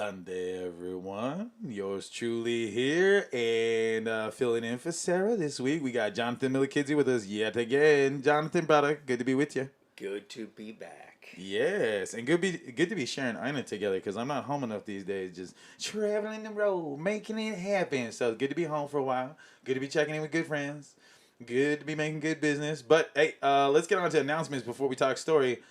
Sunday, everyone. Yours truly here and filling in for Sarah this week. We got Jonathan Melikidse with us yet again. Jonathan, brother, good to be with you. Good to be back. Yes, and good to be sharing Ina together because I'm not home enough these days. Just traveling the road, making it happen. So good to be home for a while. Good to be checking in with good friends. Good to be making good business. But hey, let's get on to announcements before we talk story.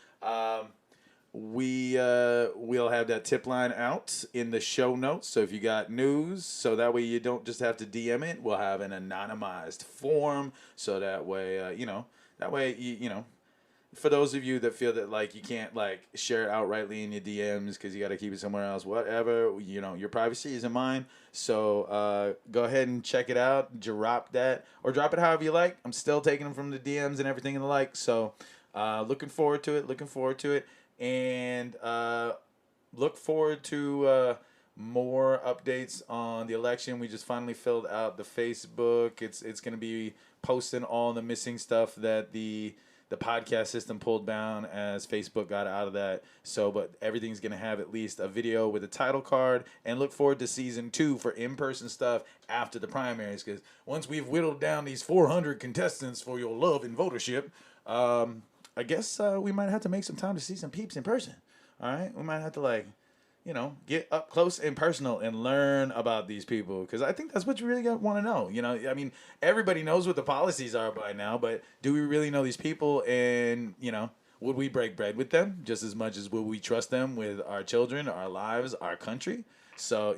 We'll have that tip line out in the show notes. So if you got news, so that way you don't just have to DM it. We'll have an anonymized form, so that way for those of you that feel that like you can't like share it outrightly in your DMs because you got to keep it somewhere else, whatever, your privacy is in mine. So go ahead and check it out, drop that, or drop it however you like. I'm still taking them from the DMs and everything and the like. So looking forward to it. And look forward to more updates on the election. We just finally filled out the Facebook. It's going to be posting all the missing stuff that the podcast system pulled down as Facebook got out of that. So, but everything's going to have at least a video with a title card. And look forward to season 2 for in-person stuff after the primaries. Because once we've whittled down these 400 contestants for your love and votership, I guess we might have to make some time to see some peeps in person. All right? We might have to, get up close and personal and learn about these people. Because I think that's what you really want to know. I mean, everybody knows what the policies are by now, but do we really know these people? And, would we break bread with them just as much as would we trust them with our children, our lives, our country? So,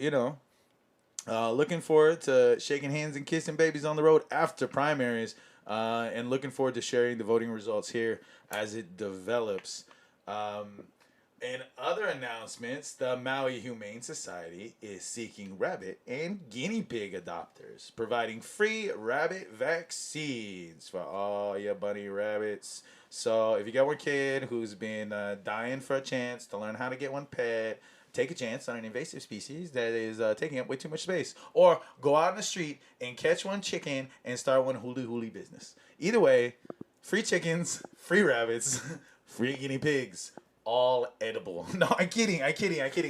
looking forward to shaking hands and kissing babies on the road after primaries. And looking forward to sharing the voting results here as it develops. And other announcements, the Maui Humane Society is seeking rabbit and guinea pig adopters, providing free rabbit vaccines for all your bunny rabbits. So if you got one kid who's been dying for a chance to learn how to get one pet, take a chance on an invasive species that is taking up way too much space. Or go out in the street and catch one chicken and start one huli business. Either way, free chickens, free rabbits, free guinea pigs, all edible. No, I'm kidding.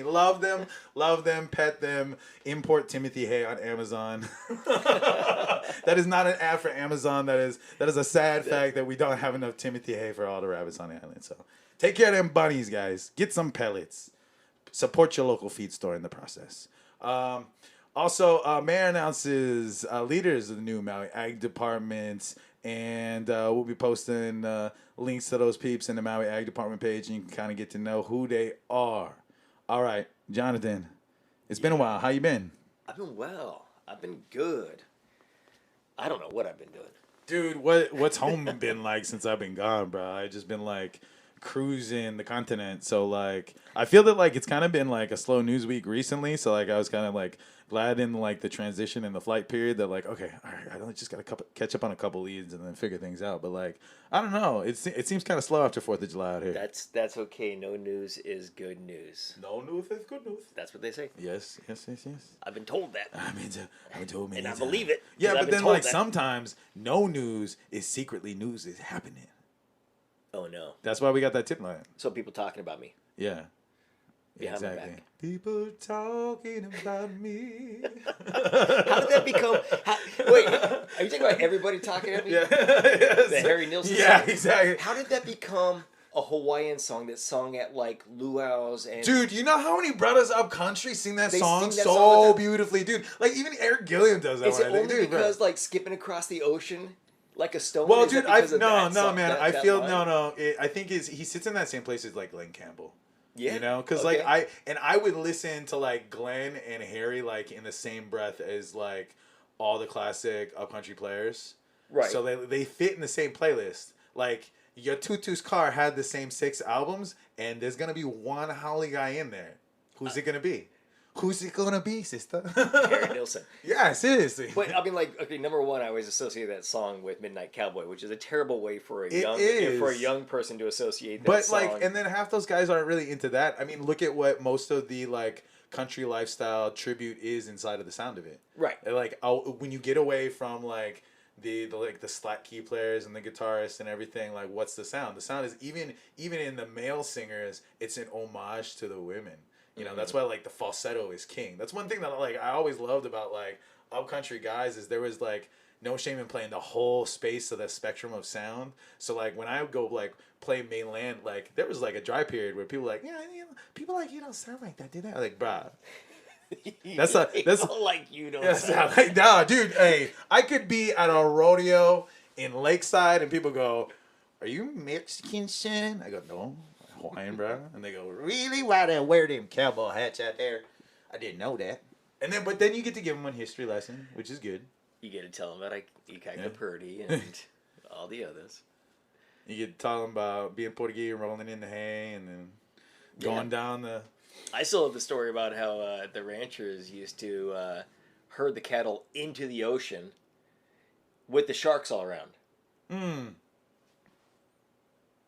Love them, pet them, import Timothy Hay on Amazon. That is not an ad for Amazon. That is a sad fact that we don't have enough Timothy Hay for all the rabbits on the island. So take care of them bunnies, guys. Get some pellets. Support your local feed store in the process. Also, Mayor announces leaders of the new Maui Ag Department, and we'll be posting links to those peeps in the Maui Ag Department page, and you can kind of get to know who they are. All right, Jonathan, it's been a while. How you been? I've been well. I've been good. I don't know what I've been doing. Dude, what's home been like since I've been gone, bro? I've just been like cruising the continent. So like I feel that like it's kind of been like a slow news week recently. So like I was kind of like glad in like the transition in the flight period that like, okay, all right, I only just got to catch up on a couple leads and then figure things out. But like I don't know, it seems kind of slow after 4th of July out here. That's okay. No news is good news. No news is good news. That's what they say. Yes. I've been told that. I've been told many and I times. believe it. Yeah, but then like that. sometimes no news is secretly news is happening. Oh no. That's why we got that tip line. So people talking about me. Yeah. Behind my Exactly. back. People talking about me. How did that become? Wait, are you talking about everybody talking at me? Yeah. Yes. The Harry Nilsson Yeah, song? exactly. How did that become a Hawaiian song that's sung at like luau's and? Dude, you know how many brothers up country sing that They song sing that so song beautifully, dude? Like even Eric Gilliam does that. Is it one, I only think, dude, because like skipping across the ocean like a stone? Well, Is dude, that because of no, that song, man. that I feel line? I think he sits in that same place as like Glenn Campbell. Yeah. You know, because okay. like I would listen to like Glenn and Harry like in the same breath as like all the classic upcountry players. Right. So they fit in the same playlist. Like your Tutu's Car had the same 6 albums, and there's gonna be one Holly guy in there. Who's it gonna be? Who's it gonna be, sister? Harry Nilsson. Yeah, seriously. But I mean, like, okay, number one, I always associate that song with Midnight Cowboy, which is a terrible way for a young person to associate that song. But like, and then half those guys aren't really into that. I mean, look at what most of the like country lifestyle tribute is inside of the sound of it. Right. Like when you get away from like the slack key players and the guitarists and everything, like what's the sound? The sound is even in the male singers, it's an homage to the women. You know, that's why like the falsetto is king. That's one thing that like I always loved about like upcountry guys is there was like no shame in playing the whole space of the spectrum of sound. So like when I would go like play mainland, like there was like a dry period where people were like, yeah, you know, people like you don't sound like that, do they? I was like, bruh. That's like you don't sound like nah, dude. Hey, I could be at a rodeo in Lakeside and people go, "Are you Mexican, son?" I go, "No, Hawaiian, bro." And they go, "Really? Why they wear them cowboy hats out there?" I didn't know that. And then, but then you get to give them one history lesson, which is good. You get to tell them about Ikaika Purdy and all the others. You get to tell them about being Portuguese, rolling in the hay, and then going down the. I still have the story about how the ranchers used to herd the cattle into the ocean with the sharks all around.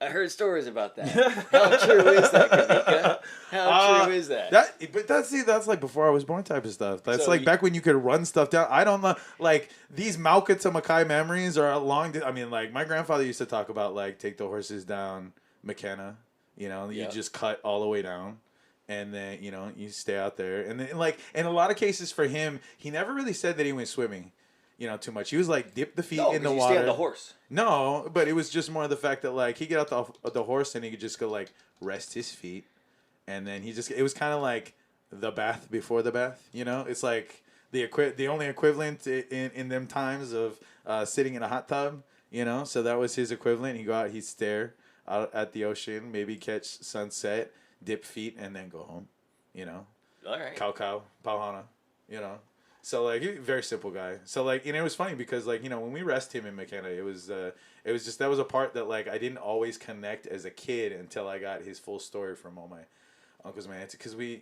I heard stories about that. How true is that, Kawika? How true is that? But that's like before I was born type of stuff. That's so like back when you could run stuff down. I don't know. Like these Mauka to Makai memories are a long. I mean, like my grandfather used to talk about like take the horses down McKenna. You know, you just cut all the way down. And then, you know, you stay out there. And then, like, in a lot of cases for him, he never really said that he went swimming, you know, too much. He was like, dip the feet in the water. Stay on the horse. No, but it was just more the fact that, like, he'd get out the horse and he could just go, like, rest his feet. And then it was kind of like the bath before the bath, you know? It's like the only equivalent in them times of sitting in a hot tub, you know? So that was his equivalent. He'd go out, he'd stare out at the ocean, maybe catch sunset, dip feet, and then go home, you know. All right. Cow, pauhana, you know. So like, very simple guy. So like, you know, it was funny because like, you know, when we rest him in McKenna, it was just that was a part that like I didn't always connect as a kid until I got his full story from all my uncles, my aunts, because we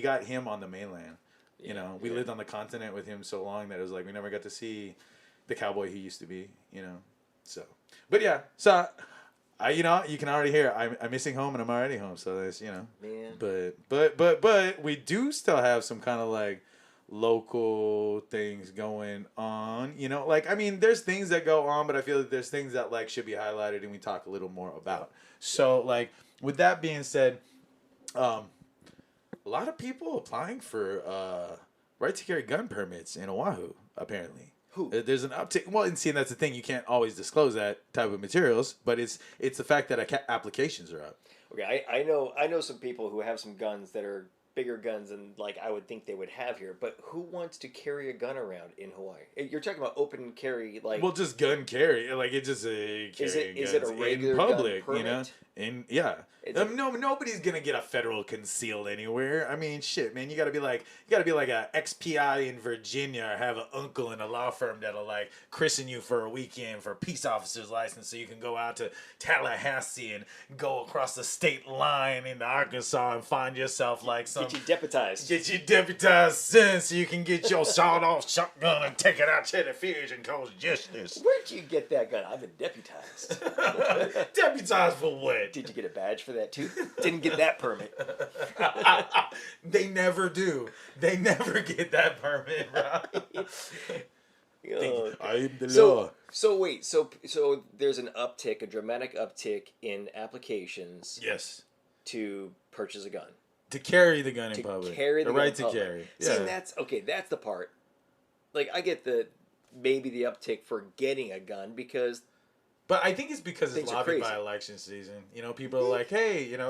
got him on the mainland. You know, we lived on the continent with him so long that it was like we never got to see the cowboy he used to be. You know, so but yeah, so. You know, you can already hear I'm missing home and I'm already home, so that's, you know. Man. But we do still have some kind of like local things going on, you know. Like, I mean, there's things that go on, but I feel that there's things that like should be highlighted and we talk a little more about. So, like, with that being said, a lot of people applying for right to carry gun permits in Oahu, apparently. Who? There's an uptick. Well, and see, that's the thing. You can't always disclose that type of materials, but it's the fact that applications are up. Okay, I know some people who have some guns that are bigger guns than like I would think they would have here. But who wants to carry a gun around in Hawaii? You're talking about open carry, like well, just gun carry, like it's just is it a regular in public, gun permit? You know? No, nobody's gonna get a federal concealed anywhere. I mean, shit, man, you gotta be like a XPI in Virginia, or have an uncle in a law firm that'll like christen you for a weekend for a peace officer's license, so you can go out to Tallahassee and go across the state line into Arkansas and find yourself like some get you deputized, so you can get your sawed-off shotgun and take it out to the field and cause justice. Where'd you get that gun? I've been deputized. Deputized for what? Did you get a badge for that too? Didn't get that permit. They never do. They never get that permit, bro. I'm the law. So wait. So there's an uptick, a dramatic uptick in applications. Yes. To purchase a gun. To carry the gun in public. Carry the right gun to carry. See, that's the part. Like I get maybe the uptick for getting a gun because. But I think it's because it's lobbied by election season. You know, people are like, hey, you know,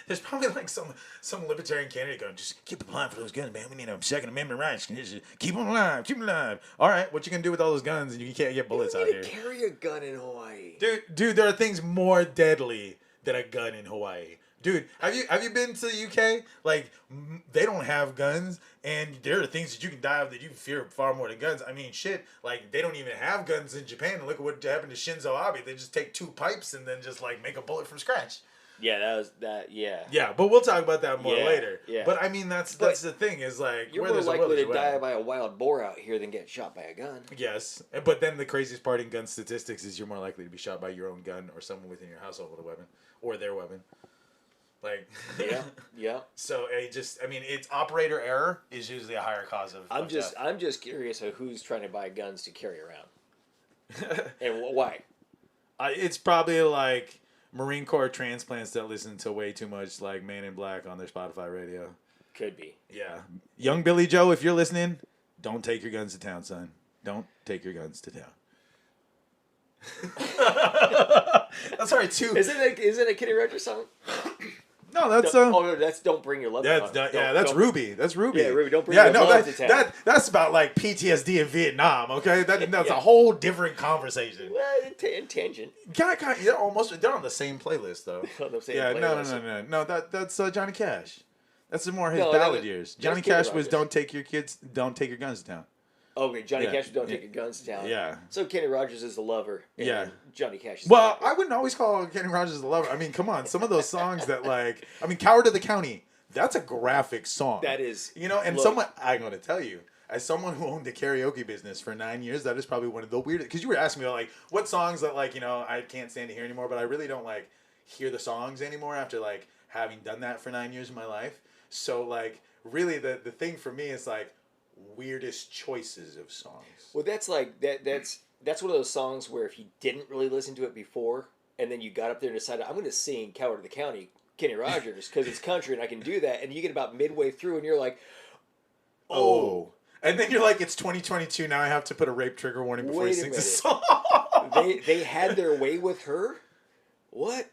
there's probably like some libertarian candidate going, just keep applying for those guns, man. We need them Second Amendment rights. Just keep them alive. All right, what you gonna do with all those guns and you can't get bullets out here? Carry a gun in Hawaii. Dude, there are things more deadly than a gun in Hawaii. Dude, have you been to the UK? Like, they don't have guns, and there are things that you can die of that you fear far more than guns. I mean, shit, like, they don't even have guns in Japan. Look at what happened to Shinzo Abe. They just take 2 pipes and then just, like, make a bullet from scratch. Yeah, yeah. Yeah, but we'll talk about that more later. Yeah. But, I mean, that's the thing is, like, you're more likely to die by a wild boar out here than get shot by a gun. Yes, but then the craziest part in gun statistics is you're more likely to be shot by your own gun or someone within your household with a weapon or their weapon. Like yeah. So it's operator error is usually a higher cause of. I'm just curious of who's trying to buy guns to carry around, and why. It's probably like Marine Corps transplants that listen to way too much like Man in Black on their Spotify radio. Could be. Yeah. Young Billy Joe, if you're listening, don't take your guns to town, son. Don't take your guns to town. That's right, too. Is it a Kenny Rogers song? No, that's that's Don't Bring Your Love to Town. That's Ruby. That's Ruby. Yeah, Ruby. Don't bring your love to town. That's about like PTSD in Vietnam. Okay, that's a whole different conversation. Well, tangent. They're on the same playlist though. playlist. No. That's Johnny Cash. That's more his No, ballad years. Johnny Cash was Rogers. Don't take your guns to town. Okay, Johnny Cash was Don't Take Your Guns to Town. Yeah. So Kenny Rogers is the lover. And Yeah. Johnny Cash is Well, I wouldn't always call Kenny Rogers the lover. I mean, come on, some of those songs that Coward of the County. That's a graphic song. That is. I'm going to tell you, as someone who owned a karaoke business for 9 years, that is probably one of the weirdest. Because you were asking me like what songs that I can't stand to hear anymore, but I really don't hear the songs anymore after having done that for 9 years of my life. So really the thing for me is weirdest choices of songs. Well, that's that's one of those songs where if you didn't really listen to it before, and then you got up there and decided I'm going to sing "Coward of the County," Kenny Rogers, because it's country and I can do that, and you get about midway through and you're like, oh. And then you're like, it's 2022 now. I have to put a rape trigger warning before he sings a song. They had their way with her. What?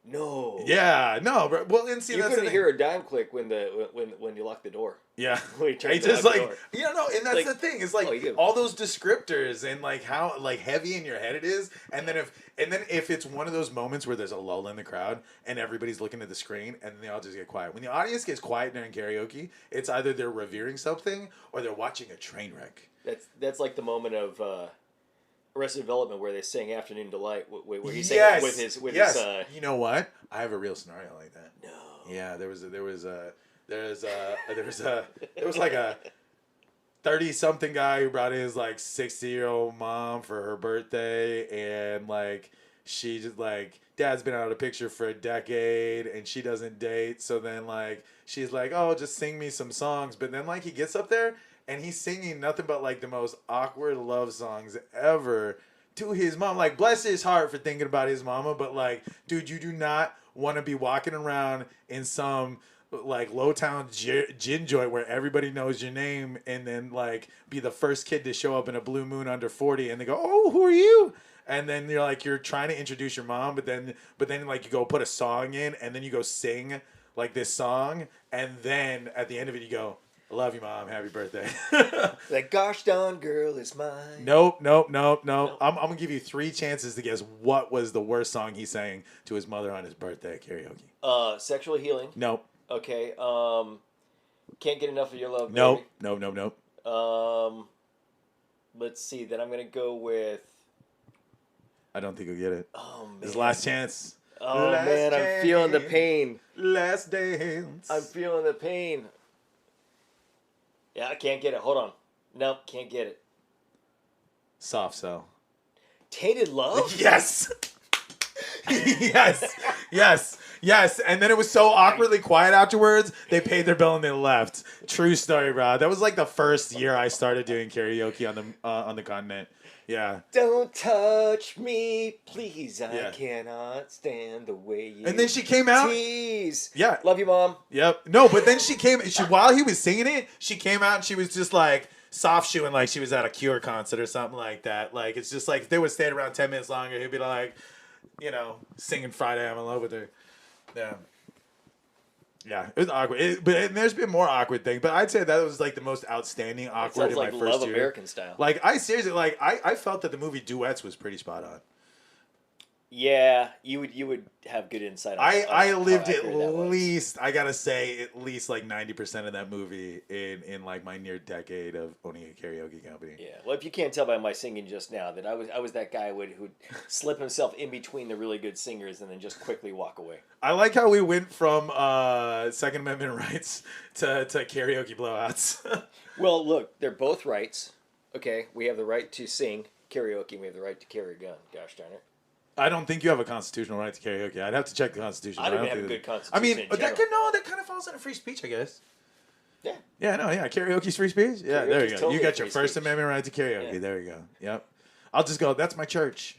No. Yeah, no, but and see, you that's couldn't hear a dime click when you locked the door. Yeah, when you and that's the thing. It's all those descriptors and how heavy in your head it is, and then if it's one of those moments where there's a lull in the crowd and everybody's looking at the screen and they all just get quiet. When the audience gets quiet during karaoke, it's either they're revering something or they're watching a train wreck. That's like the moment of Arrested Development where they sing "Afternoon Delight," where he sang with his. You know what? I have a real scenario like that. No. Yeah, there was a 30-something guy who brought his 60-year-old mom for her birthday, and she just dad's been out of the picture for a decade and she doesn't date, so then she's oh, just sing me some songs, but then he gets up there and he's singing nothing but the most awkward love songs ever to his mom. Bless his heart for thinking about his mama, but dude, you do not want to be walking around in some low town gin joint where everybody knows your name and then be the first kid to show up in a blue moon under 40 and they go, oh, who are you? And then you're trying to introduce your mom, but then you go put a song in and then you go sing this song, and then at the end of it you go, I love you, Mom. Happy birthday. That gosh darn girl is mine. Nope. I'm going to give you 3 chances to guess what was the worst song he sang to his mother on his birthday at karaoke. Sexual Healing. Nope. Okay. Can't Get Enough of Your Love, Nope. Baby. Nope. Let's see. Then I'm going to go with... I don't think he'll get it. Oh, man. His last chance. Oh, man. I'm feeling the pain. Last dance. I'm feeling the pain. Yeah, I can't get it. Hold on. Nope, can't get it. Soft Cell. Tainted Love? Yes. yes. And then it was so awkwardly quiet afterwards, they paid their bill and they left. True story, bro. That was the first year I started doing karaoke on the continent. Yeah. Don't touch me, please. I cannot stand the way you. And then she came out. Tease. Yeah. Love you, Mom. Yep. No, but then she came. While he was singing it, she came out and she was just soft shoeing she was at a Cure concert or something like that. It's just if they would stay around 10 minutes longer, he'd be singing Friday I'm in Love with Her. Yeah. Yeah, it was awkward. But there's been more awkward things. But I'd say that was the most outstanding awkward in my first Love year. American Style. I seriously I felt that the movie Duets was pretty spot on. Yeah, you would have good insight on I lived at least, I gotta say, at least 90% of that movie in my near decade of owning a karaoke company. Yeah, well, if you can't tell by my singing just now that I was that guy who'd slip himself in between the really good singers and then just quickly walk away. I like how we went from Second Amendment rights to karaoke blowouts. Well, look, they're both rights. Okay, we have the right to sing karaoke and we have the right to carry a gun. Gosh darn it. I don't think you have a constitutional right to karaoke. I'd have to check the Constitution. I don't have a good Constitution. I mean, that kind of falls under free speech, I guess. Yeah. Yeah, no, yeah. Karaoke's free speech? Yeah, there you go. You got your First speech. Amendment right to karaoke. Yeah. There you go. Yep. I'll just go, that's my church.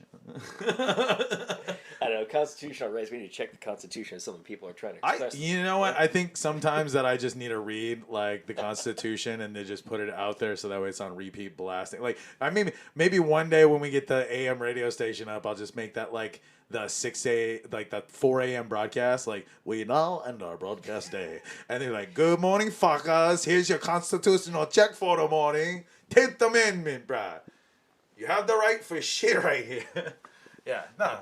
I don't know, constitutional rights. We need to check the Constitution. Some people are trying to express. You know what? I think sometimes that I just need to read like the Constitution and then just put it out there so that way it's on repeat blasting. Like maybe one day when we get the AM radio station up, I'll just make that like the 4 a.m. broadcast. Like, we now end our broadcast day, and they're like, "Good morning, fuckers. Here's your constitutional check for the morning. 10th Amendment, bruh. You have the right for shit right here." Yeah, no.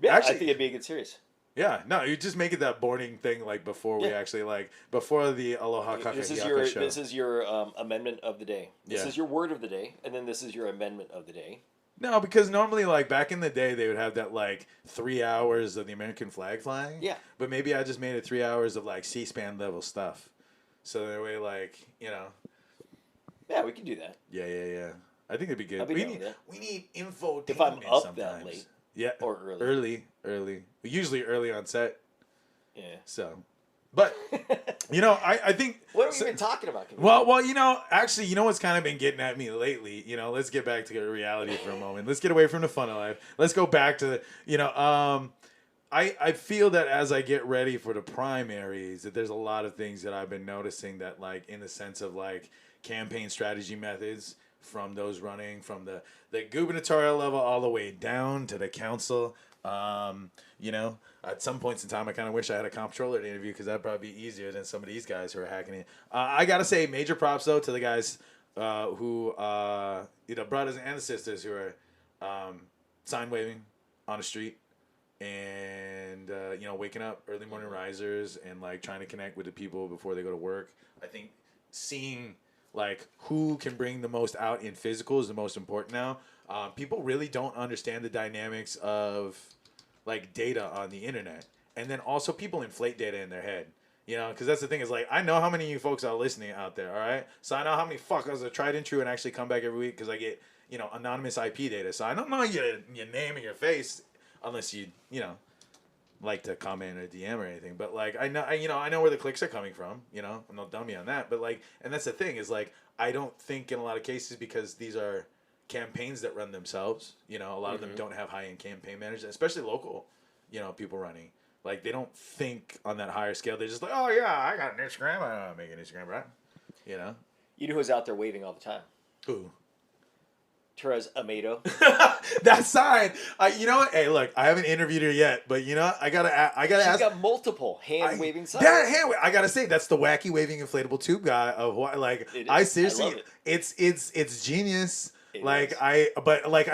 Yeah, Actually, I think it'd be a good series. Yeah, no, you just make it that boring thing like before we actually before the Aloha Kakahiaka show. This is your amendment of the day. This is your word of the day, and then this is your amendment of the day. No, because normally like back in the day they would have that like 3 hours of the American flag flying. Yeah. But maybe I just made it 3 hours of like C-SPAN level stuff. So that way like, you know. Yeah, we can do that. Yeah. I think it'd be good. We need info. If I'm up sometimes. that late. Yeah. Or early. Early. Usually early on set. Yeah. So, but you know, I think. What are we even talking about? Well, you know, actually, you know what's kind of been getting at me lately. You know, let's get back to reality for a moment. Let's get away from the fun of life. Let's go back to the. You know, I feel that as I get ready for the primaries, that there's a lot of things that I've been noticing that, like, in the sense of like campaign strategy methods from those running from the gubernatorial level all the way down to the council. You know, at some points in time, I kind of wish I had a comptroller to interview because that'd probably be easier than some of these guys who are hacking it. I gotta say, major props though to the guys who you know, brothers and the sisters who are sign waving on the street and you know, waking up, early morning risers, and like trying to connect with the people before they go to work. I think seeing like who can bring the most out in physical is the most important now. People really don't understand the dynamics of like data on the internet, and then also people inflate data in their head. You know, because that's the thing is like I know how many of you folks are listening out there. All right, so I know how many fuckers are tried and true and actually come back every week because I get, you know, anonymous IP data. So I don't know your name and your face unless you know, like to comment or DM or anything. But like I know where the clicks are coming from. You know, I'm no dummy on that. But like, and that's the thing is like I don't think in a lot of cases, because these are campaigns that run themselves. You know, a lot of them don't have high-end campaign managers, especially local, you know, people running. Like, they don't think on that higher scale. They're just like, oh, yeah, I got an Instagram. I don't make an Instagram, right? You know? You know who's out there waving all the time? Who? Therese Amato. That sign. You know what? Hey, look, I haven't interviewed her yet, but you know what? I gotta ask. She's got multiple hand-waving signs. Yeah, I gotta say, that's the wacky waving inflatable tube guy of what, like, I seriously, I love it. It's genius. It is. I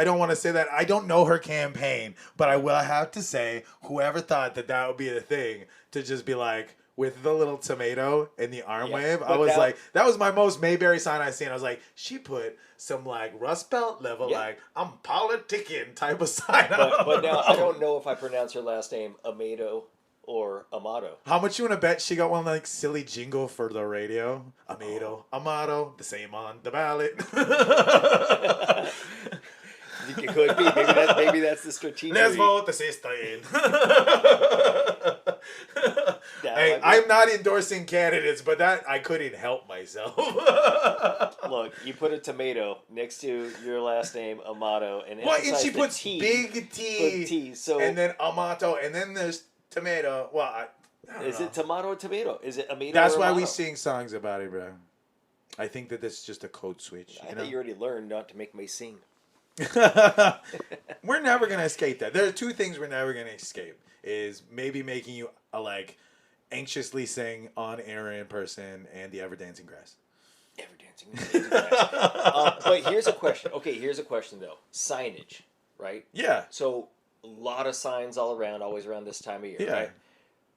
don't want to say that I don't know her campaign, but I will have to say, whoever thought that would be the thing to just be like with the little tomato and the arm wave, I was like, that was my most Mayberry sign I seen. I was like, she put some like Rust Belt level, like I'm politicking type of sign. But now I don't know if I pronounce her last name Amato or Amato. How much you want to bet she got one like silly jingle for the radio? Amato, the same on the ballot. It could be. Maybe that's the strategic. Let's vote the sister in. Hey, I'm not endorsing candidates, but that I couldn't help myself. Look, you put a tomato next to your last name, Amato, and she puts T, big T, so and then Amato, and then there's tomato. Well, I don't know. It tomato or tomato? Is it Amato? That's or why Amato? we sing songs about it, bro. I think that this is just a code switch. I think you already learned not to make me sing. We're never gonna escape that. There are two things we're never gonna escape: is maybe making you like anxiously sing on air in person, and the ever dancing grass. Ever dancing grass. But here's a question. Okay, here's a question though. Signage, right? Yeah. So a lot of signs all around, always around this time of year. Yeah. Right?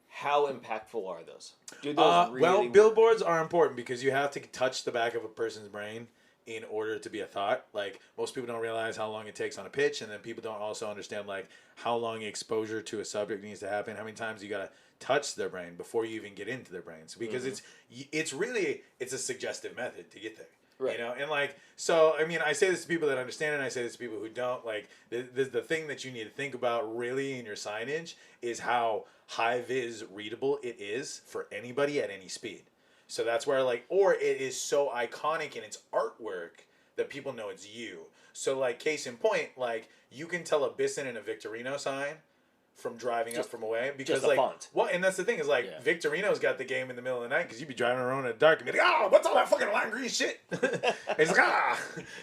How impactful are those? Do those really well, billboards are important because you have to touch the back of a person's brain in order to be a thought. Like, most people don't realize how long it takes on a pitch, and then people don't also understand like how long exposure to a subject needs to happen, how many times you gotta touch their brain before you even get into their brains, because it's really a suggestive method to get there. Right. You know, and like, so I mean, I say this to people that understand it, and I say this to people who don't. Like, the thing that you need to think about really in your signage is how high vis readable it is for anybody at any speed. So that's where, like, or it is so iconic in its artwork that people know it's you. So, like, case in point, like, you can tell a Bisson and a Victorino sign from driving up from away because, like, font. well, and that's the thing is, like, Victorino's got the game in the middle of the night because you'd be driving around in the dark and be like, what's all that fucking lime green shit? And it's like,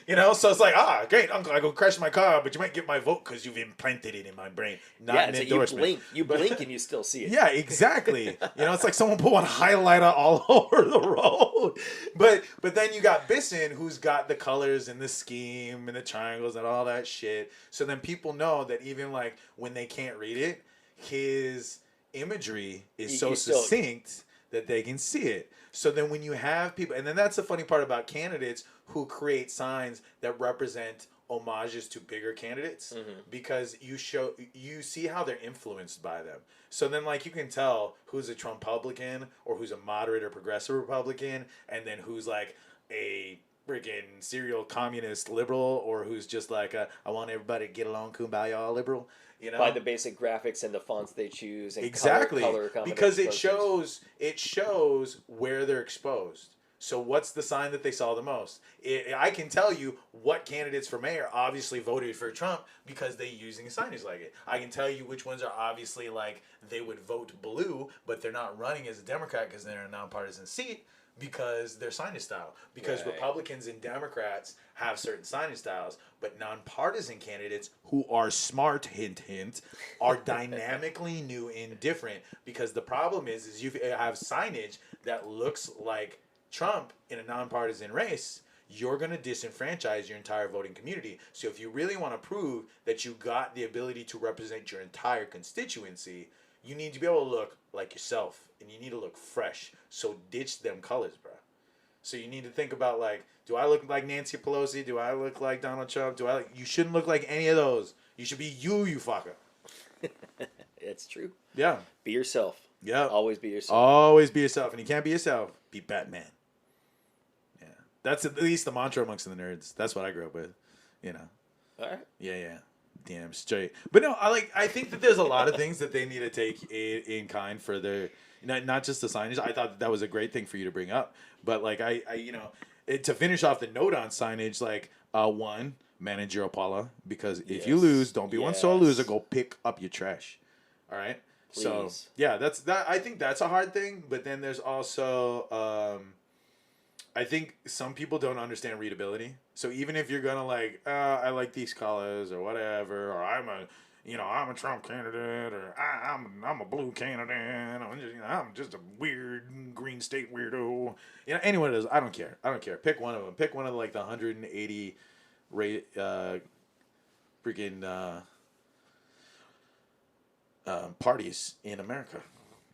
you know, so it's like, great, uncle, I go crash my car, but you might get my vote because you've implanted it in my brain. Not an endorsement. You blink and you still see it. Yeah, exactly. You know, it's like someone put one highlighter all over the road. But then you got Bisson, who's got the colors and the scheme and the triangles and all that shit. So then people know that even, like, when they can't read it, his imagery is so succinct that they can see it. So then when you have people, and then that's the funny part about candidates who create signs that represent homages to bigger candidates, because you see how they're influenced by them. So then, like, you can tell who's a Trump-publican or who's a moderate or progressive Republican, and then who's like a freaking serial communist liberal, or who's just like I want everybody to get along, kumbaya liberal. You know, by the basic graphics and the fonts they choose, and exactly color because it shows where they're exposed. So what's the sign that they saw the most? I can tell you what candidates for mayor obviously voted for Trump because they're using signage like it. I can tell you which ones are obviously like they would vote blue, but they're not running as a Democrat because they're in a nonpartisan seat because their signage style. Because Republicans and Democrats have certain signage styles, but nonpartisan candidates who are smart, hint, hint, are dynamically new and different. Because the problem is you have signage that looks like Trump in a nonpartisan race, you're going to disenfranchise your entire voting community. So if you really want to prove that you got the ability to represent your entire constituency, you need to be able to look like yourself, and you need to look fresh. So ditch them colors, bro. So you need to think about, like, do I look like Nancy Pelosi? Do I look like Donald Trump? You shouldn't look like any of those. You should be you fucker. It's true. Yeah. Be yourself. Yeah. Always be yourself. Always be yourself. And you can't be yourself, be Batman. Yeah. That's at least the mantra amongst the nerds. That's what I grew up with. You know. All right. Yeah. Damn straight. But no, I think that there's a lot of things that they need to take in kind for their, not just the signage. I thought that was a great thing for you to bring up. But like to finish off the note on signage, like one, manage your Opala, because if you lose, don't be one sore loser. Go pick up your trash. All right. Please. So yeah, that's that. I think that's a hard thing. But then there's also I think some people don't understand readability. So even if you're gonna like, I like these colors or whatever, or I'm a Trump candidate, or I'm a blue candidate, I'm just a weird green state weirdo. Any one of those, I don't care. Pick one of them. Pick one of like the 180 parties in America.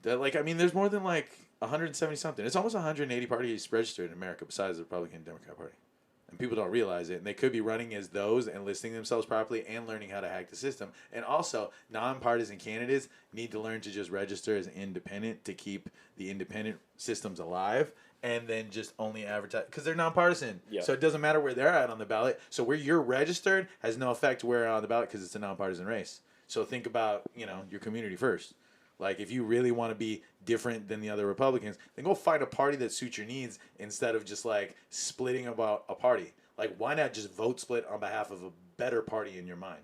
That there's more than like 170 something. It's almost 180 parties registered in America besides the Republican and Democrat Party. And people don't realize it. And they could be running as those and listing themselves properly and learning how to hack the system. And also, nonpartisan candidates need to learn to just register as independent to keep the independent systems alive, and then just only advertise because they're nonpartisan. Yeah. So it doesn't matter where they're at on the ballot. So where you're registered has no effect where on the ballot because it's a nonpartisan race. So think about, your community first. Like, if you really want to be different than the other Republicans, then go find a party that suits your needs instead of just, like, splitting about a party. Like, why not just vote split on behalf of a better party in your mind?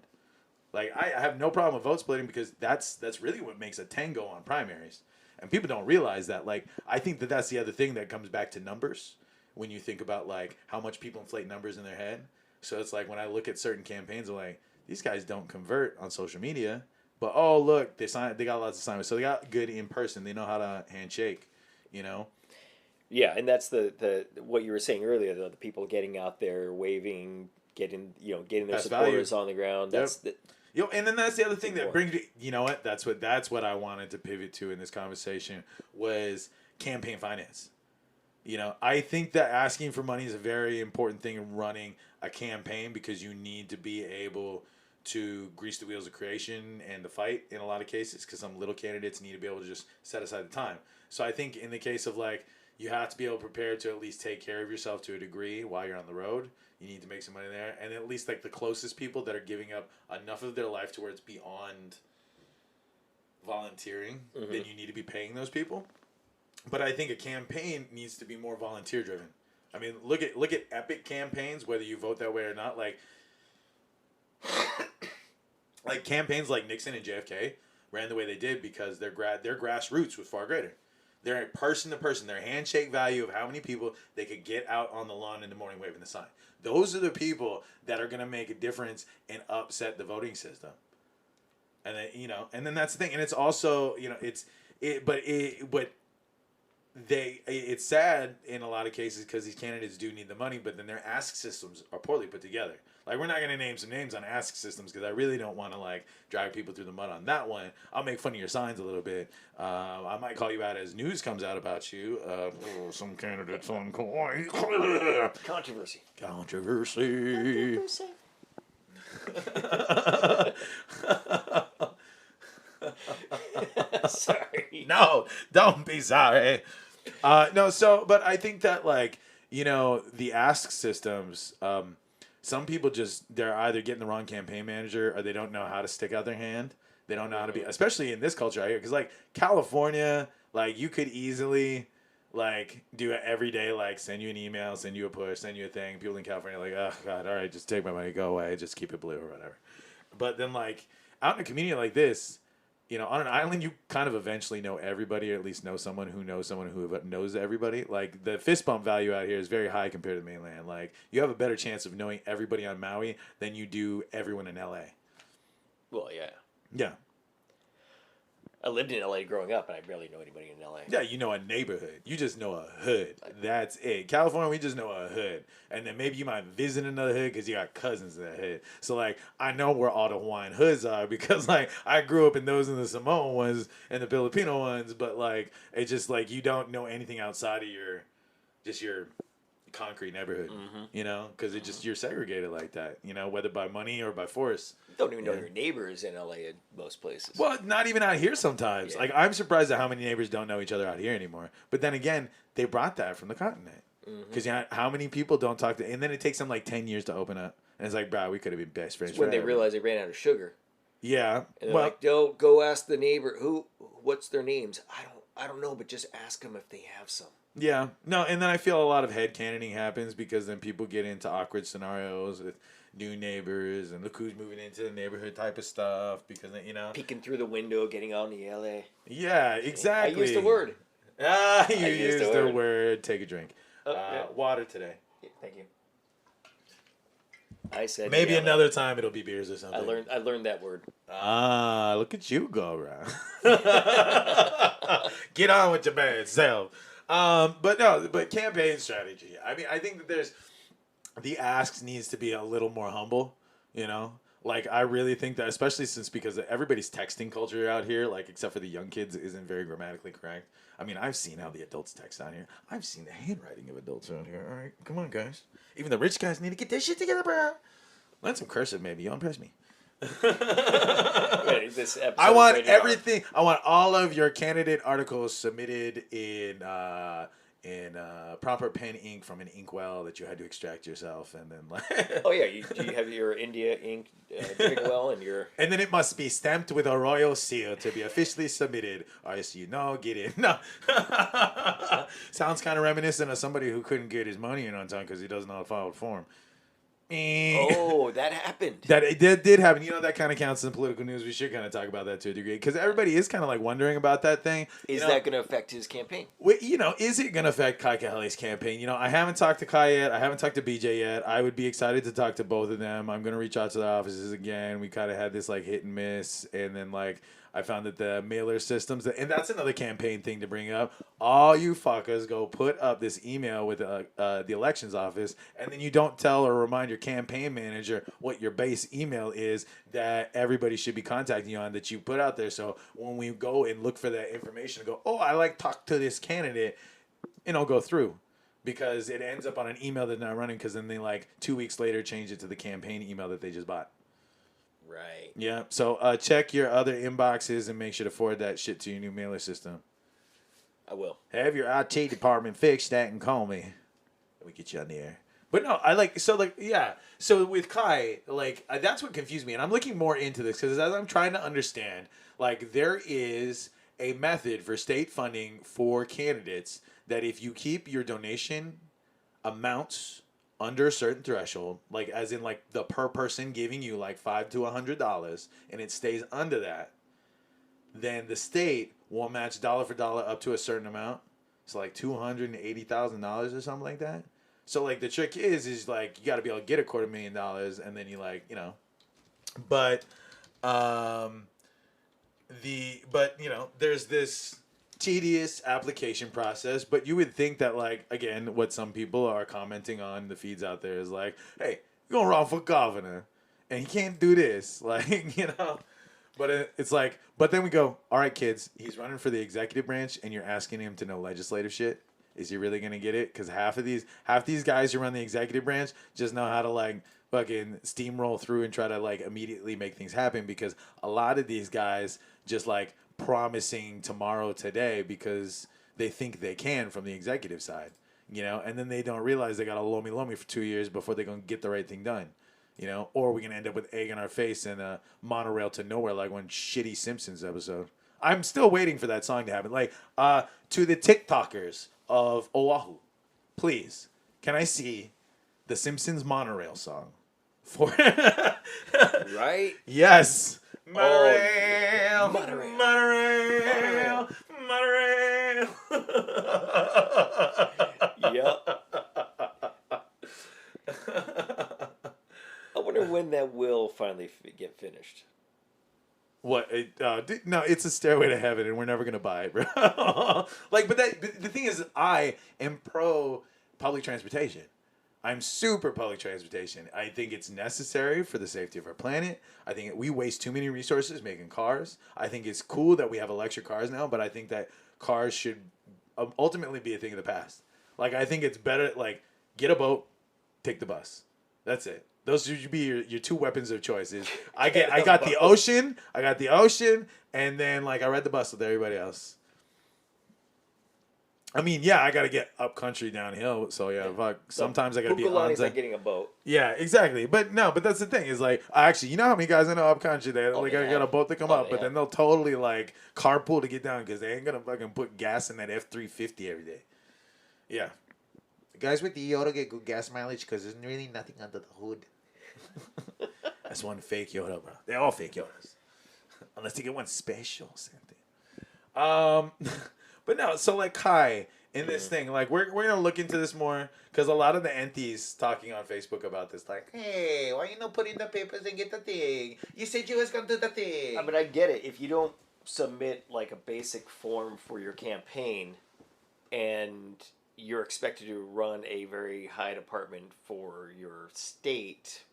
Like, I have no problem with vote splitting because that's really what makes a tango on primaries. And people don't realize that. Like, I think that that's the other thing that comes back to numbers when you think about, like, how much people inflate numbers in their head. So it's like when I look at certain campaigns, I'm like, these guys don't convert on social media. But, oh, look, they got lots of assignments. So they got good in person. They know how to handshake, Yeah, and that's the what you were saying earlier, the people getting out there, waving, getting their supporters on the ground. That's and then that's the other thing that brings me, what? That's what I wanted to pivot to in this conversation was campaign finance. I think that asking for money is a very important thing in running a campaign because you need to be able to grease the wheels of creation and to fight in a lot of cases because some little candidates need to be able to just set aside the time. So I think in the case of you have to be able to prepare to at least take care of yourself to a degree while you're on the road. You need to make some money there. And at least the closest people that are giving up enough of their life to where it's beyond volunteering, then you need to be paying those people. But I think a campaign needs to be more volunteer driven. I mean, look at epic campaigns, whether you vote that way or not. Like campaigns like Nixon and JFK ran the way they did because their grassroots was far greater. Their person to person, their handshake value of how many people they could get out on the lawn in the morning waving the sign. Those are the people that are going to make a difference and upset the voting system. And then, and then that's the thing. And it's also, it's sad in a lot of cases because these candidates do need the money, but then their ask systems are poorly put together. Like, we're not going to name some names on ask systems because I really don't want to, drag people through the mud on that one. I'll make fun of your signs a little bit. I might call you out as news comes out about you. Some candidates on Kauai. Controversy. Sorry. No, don't be sorry. But I think that, the ask systems, some people they're either getting the wrong campaign manager or they don't know how to stick out their hand. They don't know how to be, especially in this culture out here. Because, California, you could easily, do it every day, send you an email, send you a push, send you a thing. People in California are like, oh, God, all right, just take my money, go away, just keep it blue or whatever. But then, out in a community like this, on an island, you kind of eventually know everybody, or at least know someone who knows everybody. The fist bump value out here is very high compared to the mainland. You have a better chance of knowing everybody on Maui than you do everyone in LA. Well, yeah. Yeah. I lived in LA growing up, and I barely know anybody in LA. Yeah, you know a neighborhood. You just know a hood. That's it. California, we just know a hood. And then maybe you might visit another hood because you got cousins in that hood. So, I know where all the Hawaiian hoods are because, I grew up in those and the Samoan ones and the Filipino ones. But, it's just, you don't know anything outside of your concrete neighborhood, because you're segregated like that, whether by money or by force. You don't even know your neighbors in LA in most places. Well, not even out here sometimes. Yeah. I'm surprised at how many neighbors don't know each other out here anymore. But then again, they brought that from the continent. Because how many people don't talk to, and then it takes them 10 years to open up. And it's bro, we could have been best friends forever. When they realize they ran out of sugar. Yeah. And they're don't go ask the neighbor, what's their names? I don't know, but just ask them if they have some. Yeah. No, and then I feel a lot of headcanoning happens because then people get into awkward scenarios with new neighbors and look who's moving into the neighborhood type of stuff because, peeking through the window, getting on the LA. Yeah, exactly. I used the word. You used the word. Take a drink. Water today. Yeah, thank you. I said maybe another time it'll be beers or something. I learned that word. Look at you go around. Get on with your bad self. But campaign strategy. I mean, I think that the asks needs to be a little more humble, I really think that, especially because everybody's texting culture out here, except for the young kids, isn't very grammatically correct. I mean, I've seen how the adults text out here. I've seen the handwriting of adults out here. All right, come on, guys. Even the rich guys need to get their shit together, bro. Learn some cursive, maybe. You'll impress me. I want everything. I want all of your candidate articles submitted in proper pen ink from an inkwell that you had to extract yourself, and then oh yeah, do you have your India ink drink well and your and then it must be stamped with a royal seal to be officially submitted. Get in. No, sounds kind of reminiscent of somebody who couldn't get his money in on time because he doesn't know how to file a form. Oh, that happened. It did happen. That kind of counts in political news. We should kind of talk about that to a degree because everybody is kind of wondering about that thing. Is that going to affect his campaign? Is it going to affect Kai Kahale's campaign? I haven't talked to Kai yet. I haven't talked to BJ yet. I would be excited to talk to both of them. I'm going to reach out to the offices again. We kind of had this hit and miss, and then I found that the mailer systems, and that's another campaign thing to bring up. All you fuckers go put up this email with the elections office, and then you don't tell or remind your campaign manager what your base email is that everybody should be contacting you on that you put out there. So when we go and look for that information, go, I talk to this candidate, and it'll go through. Because it ends up on an email that's not running because then they 2 weeks later change it to the campaign email that they just bought. Right. Yeah. So check your other inboxes and make sure to forward that shit to your new mailer system. I will. Have your IT department fix that and call me. Let me get you on the air. But no, yeah. So with Kai, that's what confused me. And I'm looking more into this because as I'm trying to understand, there is a method for state funding for candidates that if you keep your donation amounts under a certain threshold, like as in like the per person giving you like $5 to $100, and it stays under that, then the state will match dollar for dollar up to a certain amount. It's like $280,000 or something like that. So like the trick is like you got to be able to get $250,000, and then you like, you know, but there's this tedious application process, but you would think that, like, again, what some people are commenting on the feeds out there is like, hey, you're gonna run for governor and he can't do this, like, you know. But it's like, but then we go, all right, kids, he's running for the executive branch and you're asking him to know legislative shit. Is he really gonna get it? Because half these guys who run the executive branch just know how to like fucking steamroll through and try to like immediately make things happen, because a lot of these guys just like promising tomorrow today because they think they can from the executive side, you know, and then they don't realize they got to lomi for 2 years before they're going to get the right thing done, you know, or we're going to end up with egg in our face and a monorail to nowhere like one shitty Simpsons episode. I'm still waiting for that song to happen. Like, to the TikTokers of Oahu, please, can I see the Simpsons monorail song? For Right? Yes. Monorail. Monorail. Yep. I wonder when that will finally get finished. What? No, it's a stairway to heaven, and we're never gonna buy it, bro. Like, but the thing is, I am pro public transportation. I'm super public transportation. I think it's necessary for the safety of our planet. I think we waste too many resources making cars. I think it's cool that we have electric cars now, but I think that cars should ultimately be a thing of the past. Like, I think it's better, like, get a boat, take the bus. That's it. Those should be your two weapons of choice. I got the ocean, and then, like, I ride the bus with everybody else. I mean, yeah, I got to get up country downhill. So, yeah, fuck. Sometimes I got to be on. Pukalani's like getting a boat. Yeah, exactly. But that's the thing. Is like, actually, you know how many guys I know up country, they got a boat to come up, but then they'll totally, like, carpool to get down because they ain't going to fucking put gas in that F-350 every day. Yeah. The guys with the Yoda get good gas mileage because there's really nothing under the hood. That's one fake Yoda, bro. They're all fake Yodas. Unless they get one special something. But no, so like Kai in this thing, like we're gonna look into this more because a lot of the entities talking on Facebook about this, like, Hey, why you not put in the papers and get the thing? You said you was gonna do the thing. I mean, I get it. If you don't submit like a basic form for your campaign, and you're expected to run a very high department for your state,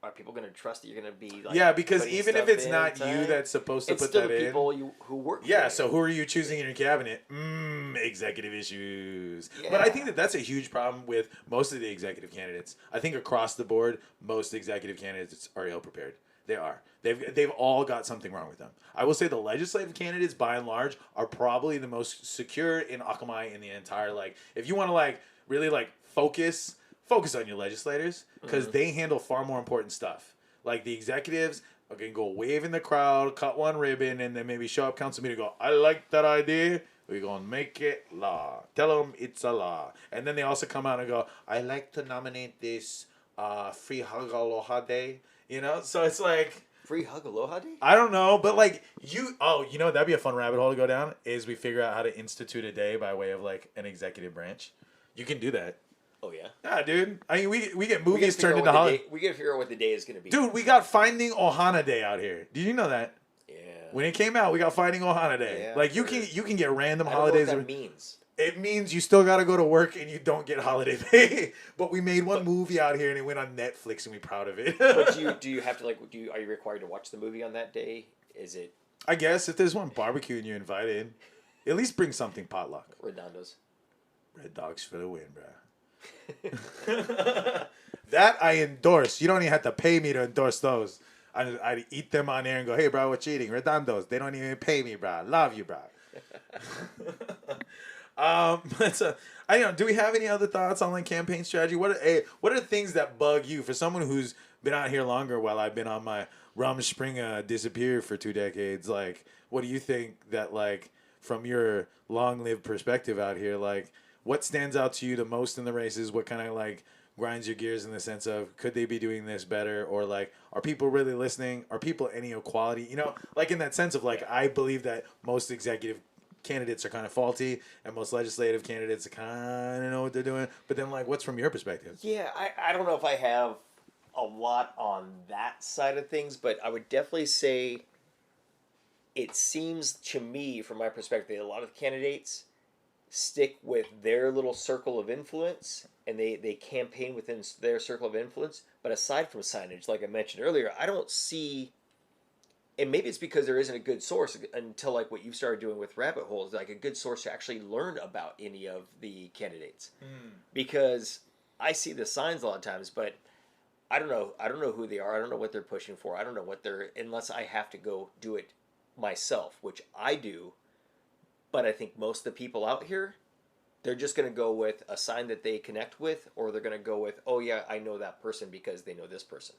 are people going to trust that you're going to be like, yeah, because even if it's not you that's supposed to put that in, it's still the people who work yeah, for so who are you choosing in your cabinet? Executive issues. Yeah. But I think that's a huge problem with most of the executive candidates. I think across the board, most executive candidates are ill prepared. They are. They've all got something wrong with them. I will say the legislative candidates, by and large, are probably the most secure in Akamai in the entire, like, if you want to, like, really, like, focus on your legislators, because they handle far more important stuff. Like, the executives are going to go wave in the crowd, cut one ribbon, and then maybe show up council meeting and go, I like that idea. We're going to make it law. Tell them it's a law. And then they also come out and go, I like to nominate this Free Hug Aloha Day. You know? So it's like... Free Hug Aloha Day? I don't know, but like, you know, that'd be a fun rabbit hole to go down, is we figure out how to institute a day by way of, like, an executive branch. You can do that. Oh, yeah? Yeah, dude. I mean, we get movies turned into holiday. We gotta figure out what the day is gonna be. Dude, we got Finding Ohana Day out here. Did you know that? Yeah. When it came out, we got Finding Ohana Day. Yeah, like, you can get random I don't holidays. know what that means. It means you still gotta go to work and you don't get holiday pay. But we made one movie out here and it went on Netflix and we're proud of it. But do you have to, like, are you required to watch the movie on that day? Is it? I guess if there's one barbecue and you're invited, at least bring something potluck. Redondos. Red Dogs for the win, bro. That I endorse. You don't even have to pay me to endorse those. I'd eat them on air and go, hey, bro, what you eating? Redondos. They don't even pay me, bro. Love you, bro. I don't know. Do we have any other thoughts on, like, campaign strategy? What are things that bug you for someone who's been out here longer while I've been on my Rumspringa disappear for 2 decades? Like, what do you think that, like, from your long-lived perspective out here, like, what stands out to you the most in the races? What kind of like grinds your gears in the sense of could they be doing this better, or like are people really listening? Are people any equality? You know, like in that sense of like I believe that most executive candidates are kind of faulty and most legislative candidates kind of know what they're doing. But then like what's from your perspective? Yeah, I don't know if I have a lot on that side of things, but I would definitely say it seems to me, from my perspective, a lot of candidates stick with their little circle of influence and they campaign within their circle of influence. But aside from signage, like I mentioned earlier, I don't see, and maybe it's because there isn't a good source until like what you started doing with Rabbit Holes, like a good source to actually learn about any of the candidates. Because I see the signs a lot of times, but I don't know who they are. I don't know what they're pushing for. I don't know what they're, unless I have to go do it myself, which I do. But I think most of the people out here, they're just going to go with a sign that they connect with, or they're going to go with, oh yeah, I know that person because they know this person.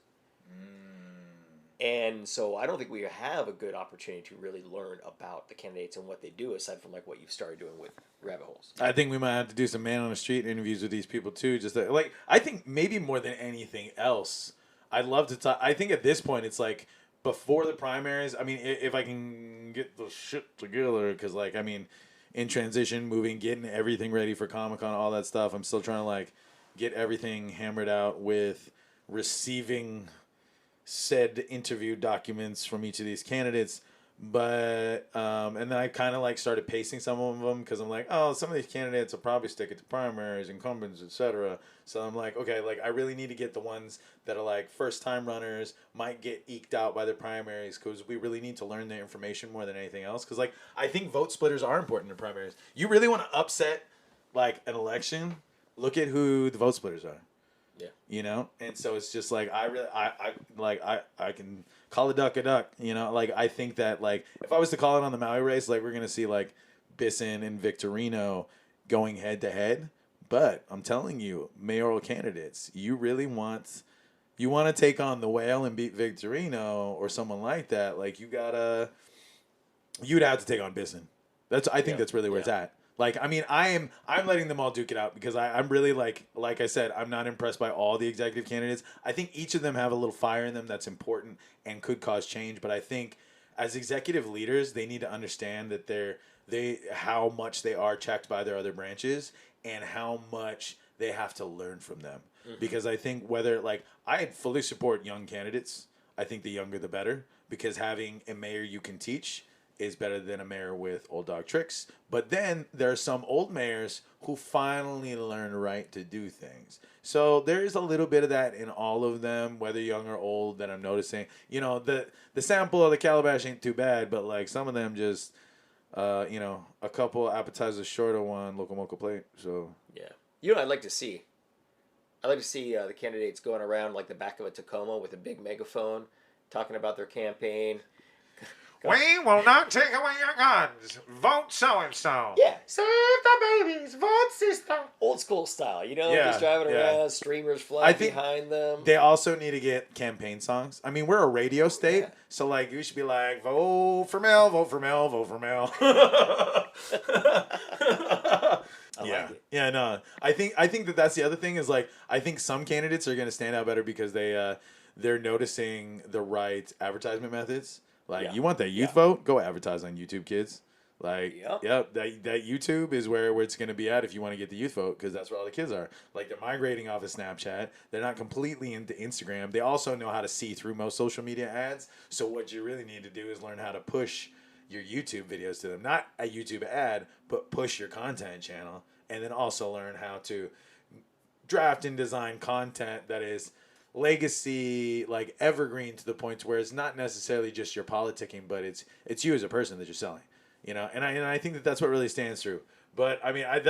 And so I don't think we have a good opportunity to really learn about the candidates and what they do, aside from like what you've started doing with Rabbit Holes. I think we might have to do some man on the street interviews with these people too. Just like I think maybe more than anything else, I'd love to talk. I think at this point it's like before the primaries. I mean, if I can get the shit together, because like I mean, in transition, moving, getting everything ready for Comic-Con, all that stuff. I'm still trying to like get everything hammered out with receiving said interview documents from each of these candidates, but and then I kind of like started pacing some of them because I'm like, oh, some of these candidates will probably stick it to primaries, incumbents, etc. So I'm like, okay, like I really need to get the ones that are like first time runners, might get eked out by the primaries, because we really need to learn their information more than anything else. Because like I think vote splitters are important in primaries. You really want to upset like an election, look at who the vote splitters are. Yeah. You know, and so it's just like I can call a duck, you know, like I think that like if I was to call it on the Maui race, like we're gonna see like Bisson and Victorino going head to head. But I'm telling you, mayoral candidates, you really want to take on the whale and beat Victorino or someone like that, like you'd have to take on Bisson. I think that's really where it's at. Like, I mean, I'm letting them all duke it out because I'm really like I said, I'm not impressed by all the executive candidates. I think each of them have a little fire in them that's important and could cause change. But I think as executive leaders, they need to understand that how much they are checked by their other branches and how much they have to learn from them. Mm-hmm. Because I think I fully support young candidates. I think the younger the better, because having a mayor you can teach is better than a mayor with old dog tricks. But then there are some old mayors who finally learn right to do things. So there's a little bit of that in all of them, whether young or old, that I'm noticing. You know, the sample of the calabash ain't too bad, but like some of them just, a couple appetizers short of one local mocha plate. So yeah, you know what I'd like to see? I'd like to see the candidates going around like the back of a Tacoma with a big megaphone, talking about their campaign. We will not take away your guns. Vote so-and-so. Yeah. Save the babies. Vote sister. Old school style, you know? Yeah, Just driving around, streamers flying behind them. They also need to get campaign songs. I mean, we're a radio state, so like you should be like, vote for Mel, vote for Mel, vote for Mel. Like it. Yeah, no. I think that's the other thing is like I think some candidates are going to stand out better because they're noticing the right advertisement methods. Like, you want that youth vote? Go advertise on YouTube, kids. Like, that YouTube is where it's going to be at if you want to get the youth vote, because that's where all the kids are. Like, they're migrating off of Snapchat. They're not completely into Instagram. They also know how to see through most social media ads. So what you really need to do is learn how to push your YouTube videos to them. Not a YouTube ad, but push your content channel. And then also learn how to draft and design content that is legacy, like evergreen, to the point where it's not necessarily just your politicking, but it's you as a person that you're selling, you know. And I think that's what really stands through. But I mean, I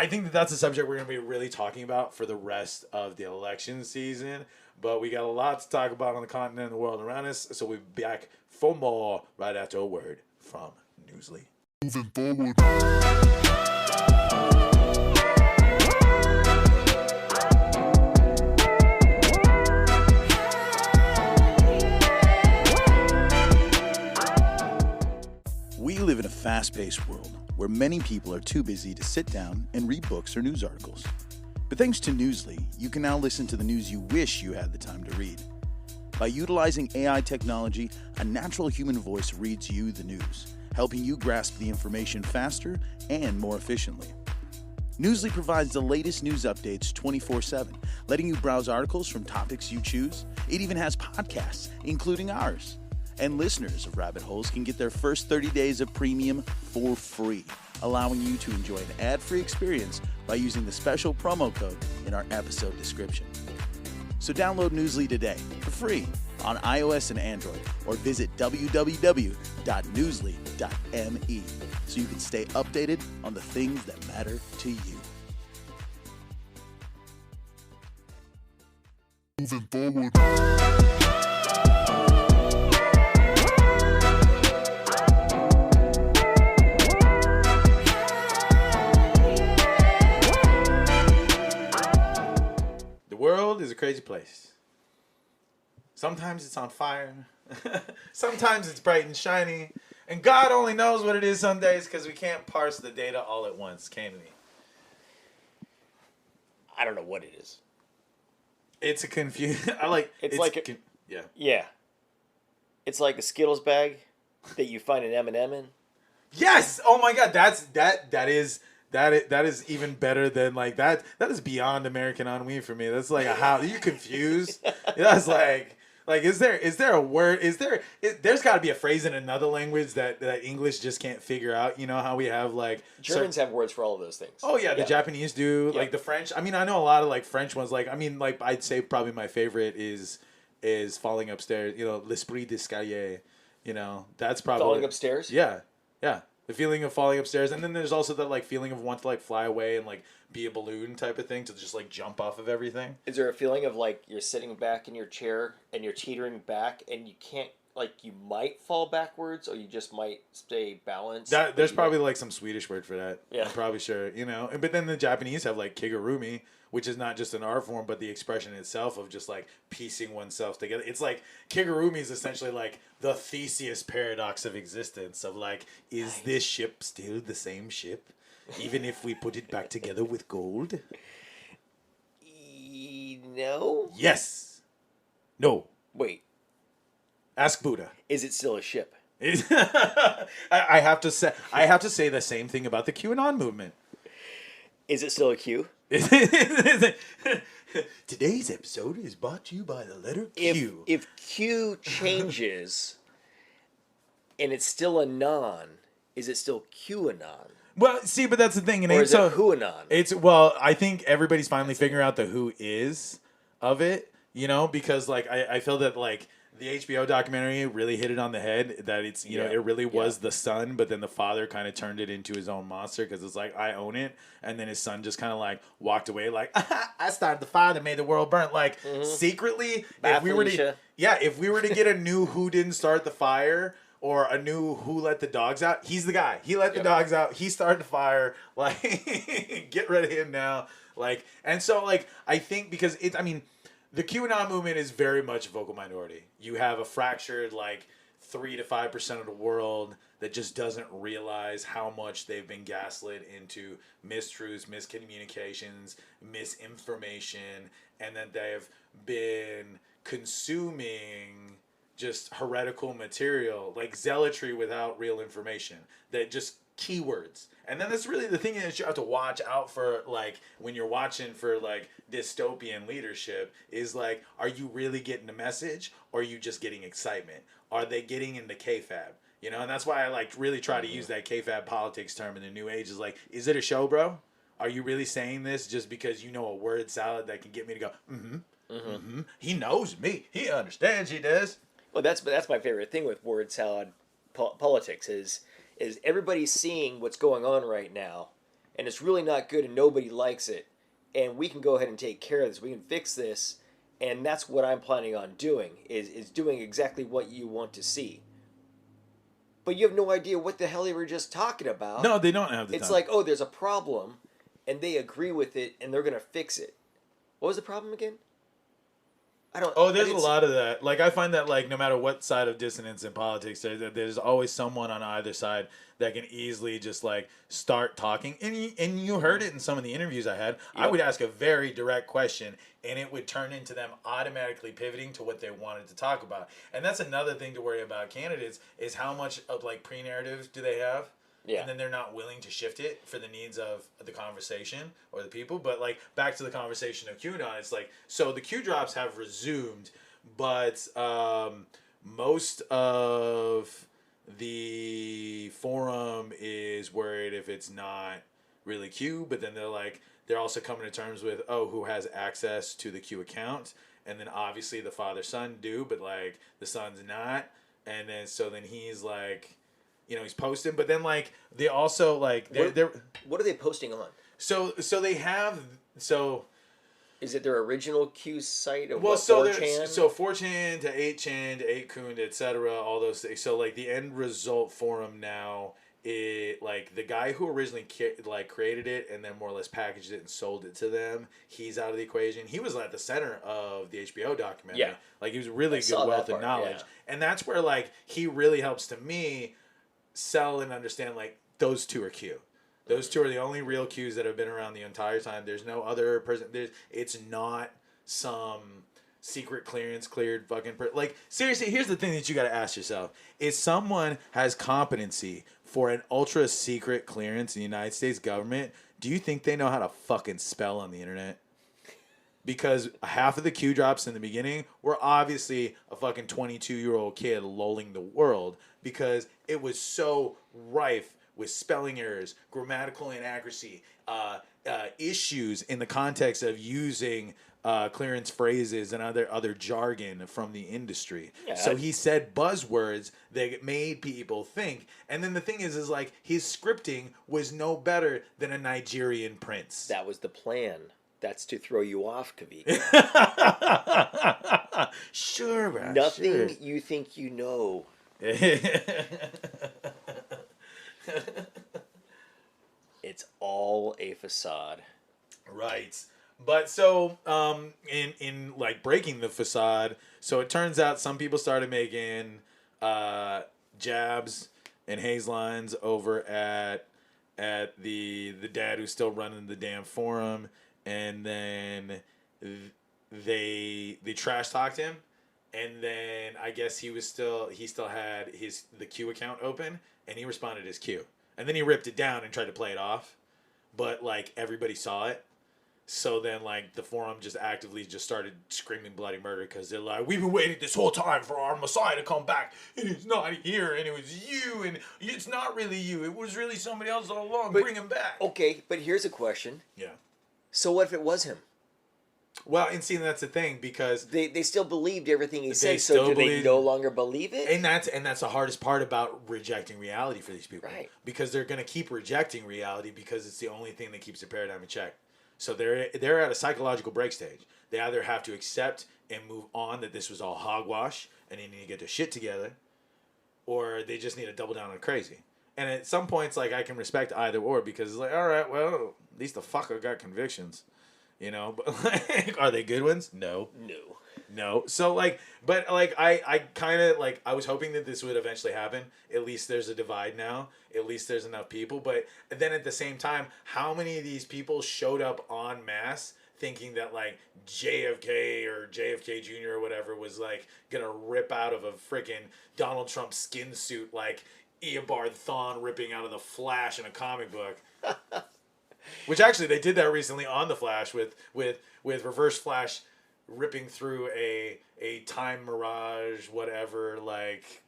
think that's a subject we're gonna be really talking about for the rest of the election season. But we got a lot to talk about on the continent and the world around us, so we'll be back for more right after a word from Newsly. Moving forward. We live in a fast-paced world. where many people are too busy to sit down and read books or news articles. But thanks to Newsly, you can now listen to the news you wish you had the time to read. By utilizing AI technology, a natural human voice reads you the news, helping you grasp the information faster and more efficiently. Newsly provides the latest news updates 24/7, letting you browse articles from topics you choose. It even has podcasts, including ours. And listeners of Rabbit Holes can get their first 30 days of premium for free, allowing you to enjoy an ad-free experience by using the special promo code in our episode description. So download Newsly today for free on iOS and Android, or visit www.newsly.me so you can stay updated on the things that matter to you. Moving forward. The world is a crazy place. Sometimes it's on fire. Sometimes it's bright and shiny. And God only knows what it is some days because we can't parse the data all at once, can we? I don't know what it is. It's a confusion. Yeah. Yeah. It's like a Skittles bag that you find an M&M in. Yes. Oh my God. That is even better than like that. That is beyond American ennui for me. That's like how are you confused? That's like is there a word? There's got to be a phrase in another language that English just can't figure out. You know how we have like Germans have words for all of those things. Oh yeah, the Japanese do. Yeah. Like the French. I mean, I know a lot of like French ones. Like I'd say probably my favorite is falling upstairs. You know, l'esprit d'escalier. You know, that's probably Falling upstairs. Yeah. The feeling of falling upstairs, and then there's also that like feeling of want to like fly away and like be a balloon type of thing to just like jump off of everything. Is there a feeling of like you're sitting back in your chair and you're teetering back and you can't you might fall backwards or you just might stay balanced? There's probably like some Swedish word for that. Yeah. I'm probably sure. You know, but then the Japanese have like kigurumi, which is not just an art form, but the expression itself of just like piecing oneself together. It's like kigurumi is essentially like the Theseus paradox of existence of like, is this ship still the same ship, even if we put it back together with gold? No. Yes. No. Wait. Ask Buddha. Is it still a ship? I have to say the same thing about the QAnon movement. Is it still a Q? Today's episode is brought to you by the letter Q. If Q changes and it's still a non, is it still QAnon? Well, see, but that's the thing. Or is it Whoanon? I think everybody's finally figuring out the who is of it, you know, because like I feel that like the HBO documentary really hit it on the head that it's, you know, it really was the son, but then the father kind of turned it into his own monster because it's like, I own it. And then his son just kind of like walked away like, I started the fire that made the world burn. Like secretly, if we were to get a new who didn't start the fire or a new who let the dogs out, he's the guy. He let the dogs out. He started the fire. Like, get rid of him now. Like, and so like, I think because the QAnon movement is very much a vocal minority. You have a fractured, like, 3 to 5% of the world that just doesn't realize how much they've been gaslit into mistruths, miscommunications, misinformation, and that they've been consuming just heretical material, like zealotry without real information, that just keywords. And then that's really the thing that you have to watch out for, like, when you're watching for, like, dystopian leadership, is, like, are you really getting the message, or are you just getting excitement? Are they getting into KFAB? You know, and that's why I, like, really try to use that KFAB politics term in the new age, is, like, is it a show, bro? Are you really saying this just because you know a word salad that can get me to go, he knows me. He understands, he does. Well, that's my favorite thing with word salad politics is everybody's seeing what's going on right now, and it's really not good, and nobody likes it, and we can go ahead and take care of this. We can fix this, and that's what I'm planning on doing, is doing exactly what you want to see. But you have no idea what the hell they were just talking about. No, they don't have the time. It's like, oh, there's a problem, and they agree with it, and they're going to fix it. What was the problem again? I don't. Oh, there's a lot of that. Like, I find that, like, no matter what side of dissonance in politics, there's always someone on either side that can easily just, like, start talking. And you heard it in some of the interviews I had. Yep. I would ask a very direct question, and it would turn into them automatically pivoting to what they wanted to talk about. And that's another thing to worry about candidates, is how much of, like, pre-narratives do they have? Yeah. And then they're not willing to shift it for the needs of the conversation or the people. But, like, back to the conversation of QAnon, it's like, so the Q drops have resumed, but most of the forum is worried if it's not really Q. But then they're also coming to terms with, who has access to the Q account. And then obviously the father-son do, but, like, the son's not. And then so then he's like... he's posting, but then, like, they also, like, they're what are they posting on? So they have, is it their original Q site? Or well, 4chan to 8chan to 8kun, etc. All those things. So, like, the end result forum now, like, the guy who originally created it and then more or less packaged it and sold it to them, he's out of the equation. He was at the center of the HBO documentary. Yeah, like, he was a really good wealth of knowledge, and that's where, like, he really helps to me sell and understand, like, those two are Q. Those two are the only real Qs that have been around the entire time. There's no other person. It's not some secret clearance cleared fucking like, seriously, here's the thing that you got to ask yourself. If someone has competency for an ultra secret clearance in the United States government, do you think they know how to fucking spell on the internet? Because half of the Q drops in the beginning were obviously a fucking 22-year-old kid lulling the world, because it was so rife with spelling errors, grammatical inaccuracy, issues in the context of using clearance phrases and other jargon from the industry. Yeah, so he said buzzwords that made people think. And then the thing is like, his scripting was no better than a Nigerian prince. That was the plan. That's to throw you off, Kawika. Sure, bro. Nothing you think you know. It's all a facade. Right. But so in like breaking the facade, so it turns out some people started making jabs and haze lines over at the dad who's still running the damn forum, and then they trash talked him. And then I guess he still had the Q account open, and he responded as Q. And then he ripped it down and tried to play it off, but like everybody saw it. So then like the forum just actively just started screaming bloody murder, because they're like, we've been waiting this whole time for our Messiah to come back, and he's not here, and it was you, and it's not really you, it was really somebody else all along. Bring him back. Okay, but here's a question. Yeah. So what if it was him? Well, and see, that's the thing, because they still believed everything he said, so do they no longer believe it? And that's the hardest part about rejecting reality for these people. Right. Because they're going to keep rejecting reality because it's the only thing that keeps their paradigm in check. So they're at a psychological break stage. They either have to accept and move on that this was all hogwash and they need to get their shit together, or they just need to double down on crazy. And at some points, like, I can respect either or, because it's like, all right, well, at least the fucker got convictions. You know, but like, are they good ones? No. So like, but like, I kind of like, I was hoping that this would eventually happen. At least there's a divide now. At least there's enough people. But then at the same time, how many of these people showed up en masse thinking that like JFK or JFK Jr. or whatever was like gonna rip out of a freaking Donald Trump skin suit like Eobard Thawne ripping out of the Flash in a comic book? Which actually they did that recently on the Flash with Reverse Flash ripping through a time mirage, whatever, like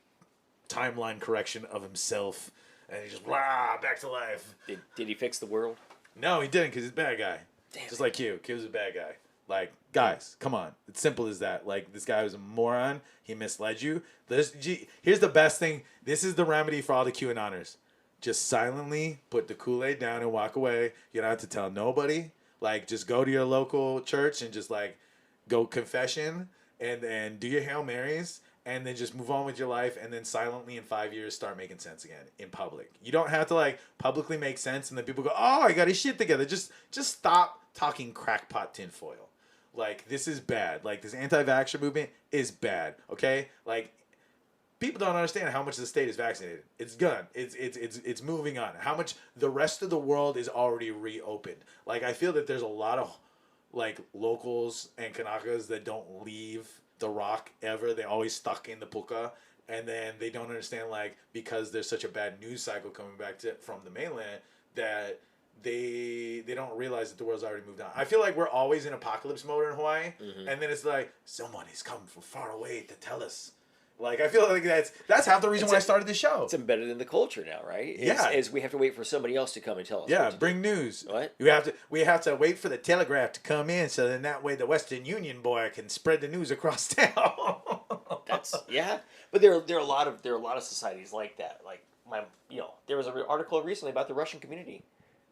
timeline correction of himself, and he just back to life. Did he fix the world? No, he didn't, because he's a bad guy. Damn. Just like Q. Q was a bad guy. Like, guys, come on. It's simple as that. Like, this guy was a moron. He misled you. Here's the best thing. This is the remedy for all the QAnoners. Just silently put the Kool-Aid down and walk away. You don't have to tell nobody. Like, just go to your local church and just, like, go confession and do your Hail Marys, and then just move on with your life, and then silently in 5 years start making sense again in public. You don't have to, like, publicly make sense and then people go, oh, I got his shit together. Just stop talking crackpot tinfoil. Like, this is bad. Like, this anti-vaxxer movement is bad, okay? Like, people don't understand how much the state is vaccinated. It's gone. It's moving on. How much the rest of the world is already reopened. Like, I feel that there's a lot of, like, locals and Kanakas that don't leave the Rock ever. They're always stuck in the puka. And then they don't understand, like, because there's such a bad news cycle coming back from the mainland, that they don't realize that the world's already moved on. I feel like we're always in apocalypse mode in Hawaii, and then it's like, someone is coming from far away to tell us. Like, I feel like that's half the reason why I started the show. It's embedded in the culture now, right? Is we have to wait for somebody else to come and tell us. Yeah, bring news. What? We have to wait for the telegraph to come in, so then that way the Western Union boy can spread the news across town. But there are a lot of societies like that. Like there was an article recently about the Russian community.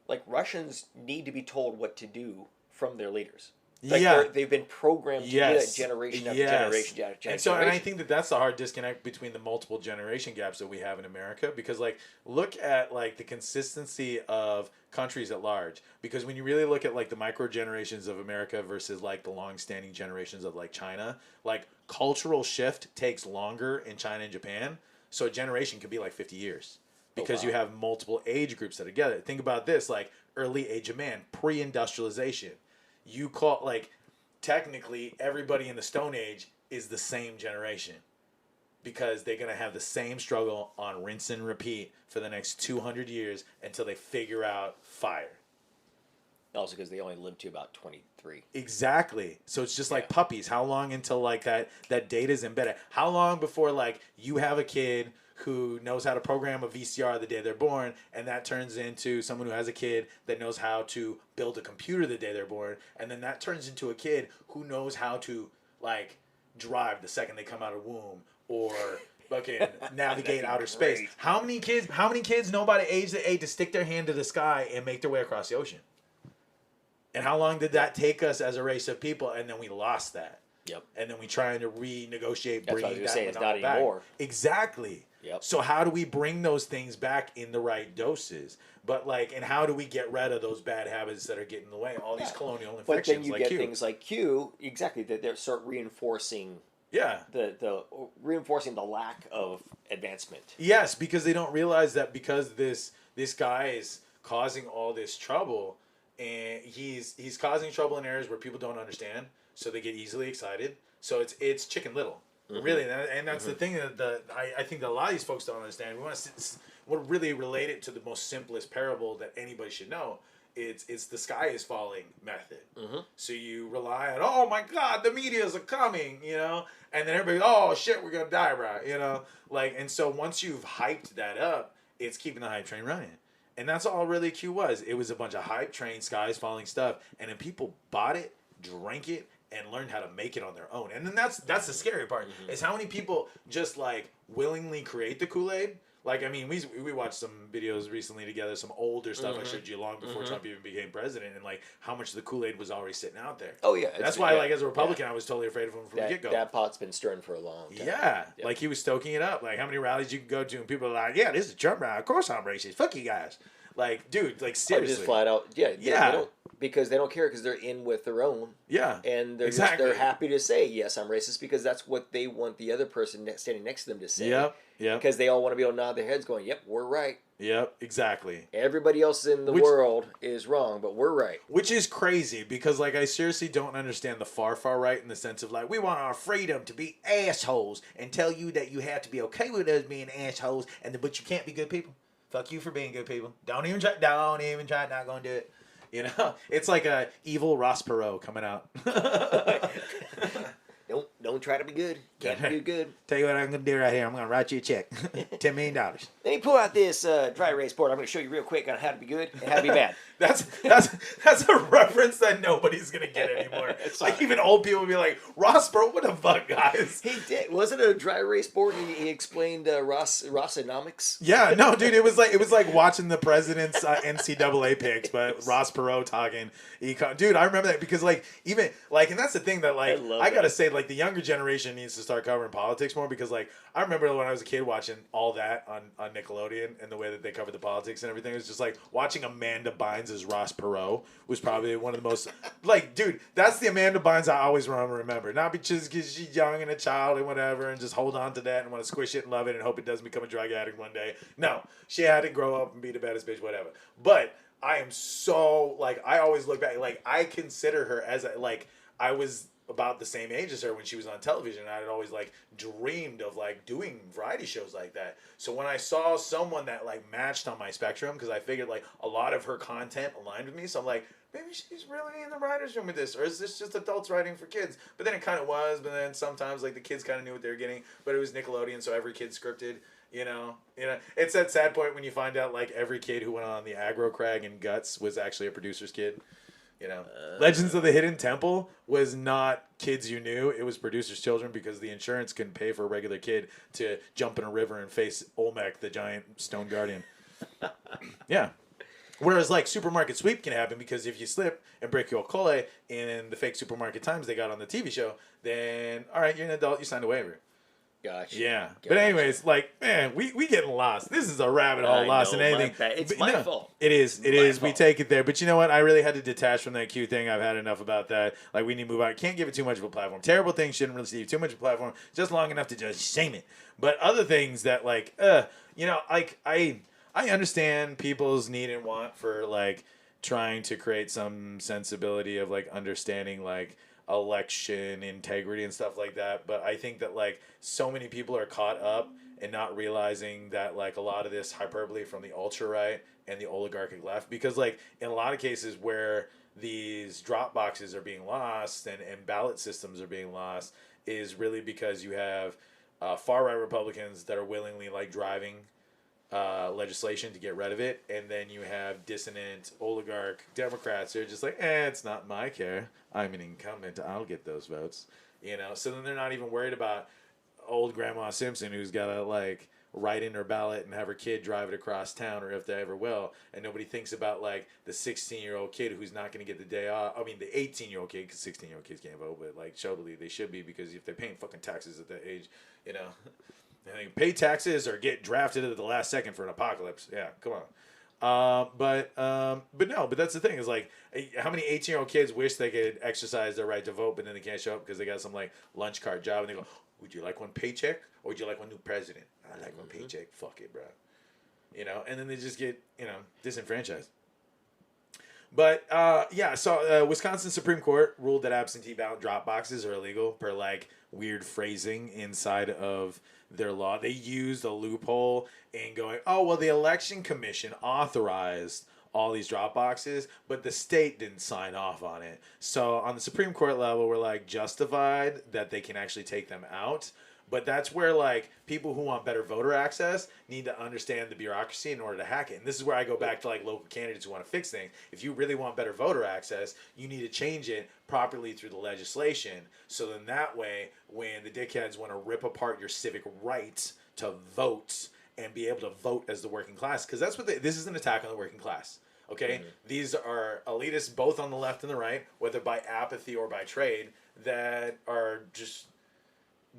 Like, Russians need to be told what to do from their leaders. Like, they've been programmed to do that generation after generation after generation. And I think that that's the hard disconnect between the multiple generation gaps that we have in America. Because, like, look at, like, the consistency of countries at large. Because when you really look at, like, the micro generations of America versus, like, the long-standing generations of, like, China, like, cultural shift takes longer in China and Japan. So a generation could be, like, 50 years. Because you have multiple age groups that are together. Think about this, like, early age of man, pre-industrialization. You call, like, technically everybody in the Stone Age is the same generation, because they're going to have the same struggle on rinse and repeat for the next 200 years until they figure out fire. Also because they only live to about 23. Exactly. So it's just like puppies. How long until, like, that data's embedded? How long before, like, you have a kid who knows how to program a VCR the day they're born, and that turns into someone who has a kid that knows how to build a computer the day they're born, and then that turns into a kid who knows how to, like, drive the second they come out of womb, or fucking navigate outer space. How many kids know by the age of 8 to stick their hand to the sky and make their way across the ocean? And how long did that take us as a race of people? And then we lost that. Yep. And then we trying to renegotiate, bringing that it's not anymore. Exactly. Yep. So how do we bring those things back in the right doses? But, like, and how do we get rid of those bad habits that are getting in the way? All these colonial infections. But then you like get Q. things like Q, exactly, that they start reinforcing. The reinforcing the lack of advancement. Yes, because they don't realize that because this guy is causing all this trouble, and he's causing trouble in areas where people don't understand, so they get easily excited. So it's Chicken Little. Really, and that's the thing that I think that a lot of these folks don't understand. We want to really relate it to the most simplest parable that anybody should know. It's the sky is falling method. So you rely on, oh my God, the medias are coming, and then everybody, oh shit, we're gonna die, right, like, and so once you've hyped that up, it's keeping the hype train running. And that's all really Q was. It was a bunch of hype train, skies falling stuff, and then people bought it, drank it, and learned how to make it on their own. And then that's the scary part, is how many people just, like, willingly create the Kool-Aid. Like, I mean, we watched some videos recently together, some older stuff I showed you long before Trump even became president, and, like, how much the Kool-Aid was already sitting out there. Oh, yeah. That's why, like, as a Republican, I was totally afraid of him from the get-go. That pot's been stirring for a long time. Yeah. Like, he was stoking it up. Like, how many rallies you can go to, and people are like, yeah, this is a Trump rally. Of course I'm racist. Fuck you guys. Like, dude, like, seriously. Just flat out, yeah. Because they don't care, because they're in with their own. Yeah. And they're they're happy to say, yes, I'm racist, because that's what they want the other person standing next to them to say. Yep. Because they all want to be able to nod their heads going, yep, we're right. Yep, exactly. Everybody else in the world is wrong, but we're right. Which is crazy, because, like, I seriously don't understand the far right in the sense of, like, we want our freedom to be assholes and tell you that you have to be okay with us being assholes, but you can't be good people. Fuck you for being good people. Don't even try. Not gonna do it. It's like a evil Ross Perot coming out. Don't try to be good. Can't do good. Tell you what I'm gonna do right here. I'm gonna write you a check, $10 million. Let me pull out this dry erase board. I'm gonna show you real quick on how to be good and how to be bad. That's a reference that nobody's gonna get anymore. Like, even old people will be like, Ross Perot, what the fuck, guys? He did. Wasn't it a dry erase board? He explained Rossonomics. Yeah, no, dude. It was like watching the president's NCAA picks, but Ross Perot talking. Dude, I remember that because, like, even, like, and that's the thing that, like, I gotta say, like, the younger generation generation needs to start covering politics more because, like, I remember when I was a kid watching all that on Nickelodeon and the way that they covered the politics and everything. It was just like watching Amanda Bynes as Ross Perot was probably one of the most, like, dude, that's the Amanda Bynes I always remember. Not because she's young and a child and whatever and just hold on to that and want to squish it and love it and hope it doesn't become a drug addict one day. No, she had to grow up and be the baddest bitch, whatever. But I am so, like, I always look back, like, I consider her as, like, I was about the same age as her when she was on television. I had always, like, dreamed of, like, doing variety shows like that. So when I saw someone that, like, matched on my spectrum, because I figured, like, a lot of her content aligned with me, so I'm like, maybe she's really in the writer's room with this, or is this just adults writing for kids? But then it kind of was, but then sometimes, like, the kids kind of knew what they were getting, but it was Nickelodeon, so every kid scripted. You know, it's that sad point when you find out, like, every kid who went on the Aggro Crag and Guts was actually a producer's kid. You know, Legends of the Hidden Temple was not kids you knew. It was producers' children because the insurance couldn't pay for a regular kid to jump in a river and face Olmec, the giant stone guardian. Yeah. Whereas, like, Supermarket Sweep can happen because if you slip and break your cole in the fake Supermarket Times they got on the TV show, then, all right, you're an adult, you signed a waiver. Gotcha. Yeah. But anyways, like, man, we getting lost. This is a rabbit hole lost in anything. It's my fault. It is. It is. We take it there. But you know what? I really had to detach from that Q thing. I've had enough about that. Like, we need to move on. Can't give it too much of a platform. Terrible things shouldn't receive too much of a platform. Just long enough to just shame it. But other things that, like, you know, like, I understand people's need and want for, like, trying to create some sensibility of, like, understanding, like, election integrity and stuff like that, but I think that, like, so many people are caught up and not realizing that, like, a lot of this hyperbole from the ultra right and the oligarchic left, because, like, in a lot of cases where these drop boxes are being lost and ballot systems are being lost is really because you have far right Republicans that are willingly, like, driving legislation to get rid of it, and then you have dissonant oligarch Democrats who are just like, it's not my care. I'm an incumbent. I'll get those votes. You know, so then they're not even worried about old Grandma Simpson who's got to, like, write in her ballot and have her kid drive it across town, or if they ever will, and nobody thinks about, like, the 16-year-old kid who's not going to get the day off. I mean, the 18-year-old kid, because 16-year-old kids can't vote, but, like, surely they should be, because if they're paying fucking taxes at that age, you know, they pay taxes or get drafted at the last second for an apocalypse. Yeah, come on. But that's the thing is, like, how many 18-year-old kids wish they could exercise their right to vote, but then they can't show up because they got some, like, lunch cart job, and they go, would you like one paycheck or would you like one new president? I like one paycheck. Fuck it, bro. You know, and then they just get, you know, disenfranchised. But, so Wisconsin Supreme Court ruled that absentee ballot drop boxes are illegal per, like, weird phrasing inside of their law. They used a loophole in going, oh, well, the Election Commission authorized all these drop boxes, but the state didn't sign off on it. So on the Supreme Court level, we're, like, justified that they can actually take them out. But that's where, like, people who want better voter access need to understand the bureaucracy in order to hack it. And this is where I go back to, like, local candidates who want to fix things. If you really want better voter access, you need to change it properly through the legislation. So then that way, when the dickheads want to rip apart your civic rights to vote and be able to vote as the working class, because that's what this is an attack on the working class. Okay? Mm-hmm. These are elitists both on the left and the right, whether by apathy or by trade, that are just...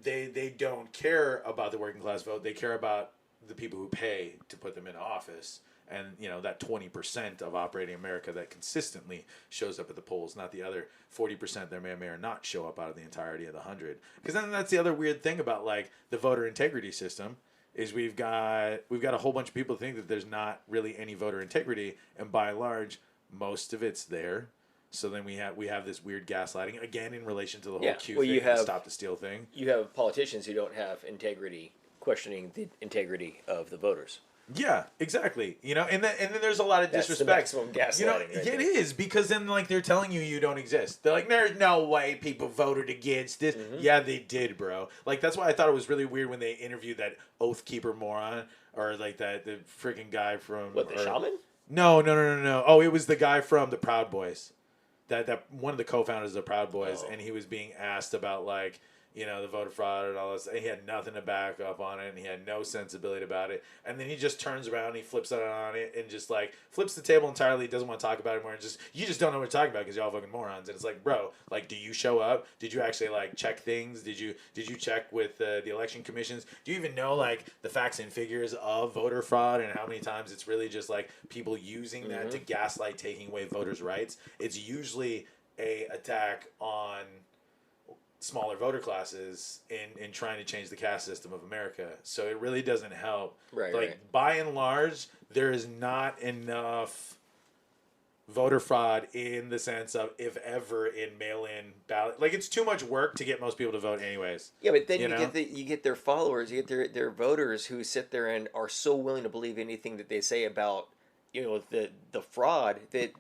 They don't care about the working class vote. They care about the people who pay to put them in office. And, you know, that 20% of operating America that consistently shows up at the polls, not the other 40% that may or may not show up out of the entirety of the 100. Because then that's the other weird thing about, like, the voter integrity system is we've got a whole bunch of people who think that there's not really any voter integrity. And by and large, most of it's there. So then we have this weird gaslighting again in relation to the whole Q thing, the stop the steal thing. You have politicians who don't have integrity, questioning the integrity of the voters. Yeah, exactly. You know, and then there's a lot of disrespect. That's the maximum gaslighting. You know, it is, because then, like, they're telling you don't exist. They're like, there's no way people voted against this. Mm-hmm. Yeah, they did, bro. Like, that's why I thought it was really weird when they interviewed that Oath Keeper moron, or like the freaking guy from shaman? No. Oh, it was the guy from the Proud Boys. That one of the co-founders of the Proud Boys, and he was being asked about, like, the voter fraud and all this. And he had nothing to back up on it, and he had no sensibility about it. And then he just turns around, and he flips it on it, and just like flips the table entirely. Doesn't want to talk about it anymore. And you just don't know what you're talking about because you're all fucking morons. And it's like, bro, like, do you show up? Did you actually like check things? Did you check with the election commissions? Do you even know like the facts and figures of voter fraud and how many times it's really just like people using that to gaslight taking away voters' rights? It's usually a attack on smaller voter classes in trying to change the caste system of America. So it really doesn't help. Right. By and large, there is not enough voter fraud in the sense of, if ever, in mail-in ballot. Like, it's too much work to get most people to vote anyways. Yeah, but then you get their followers, you get their voters who sit there and are so willing to believe anything that they say about, the fraud, that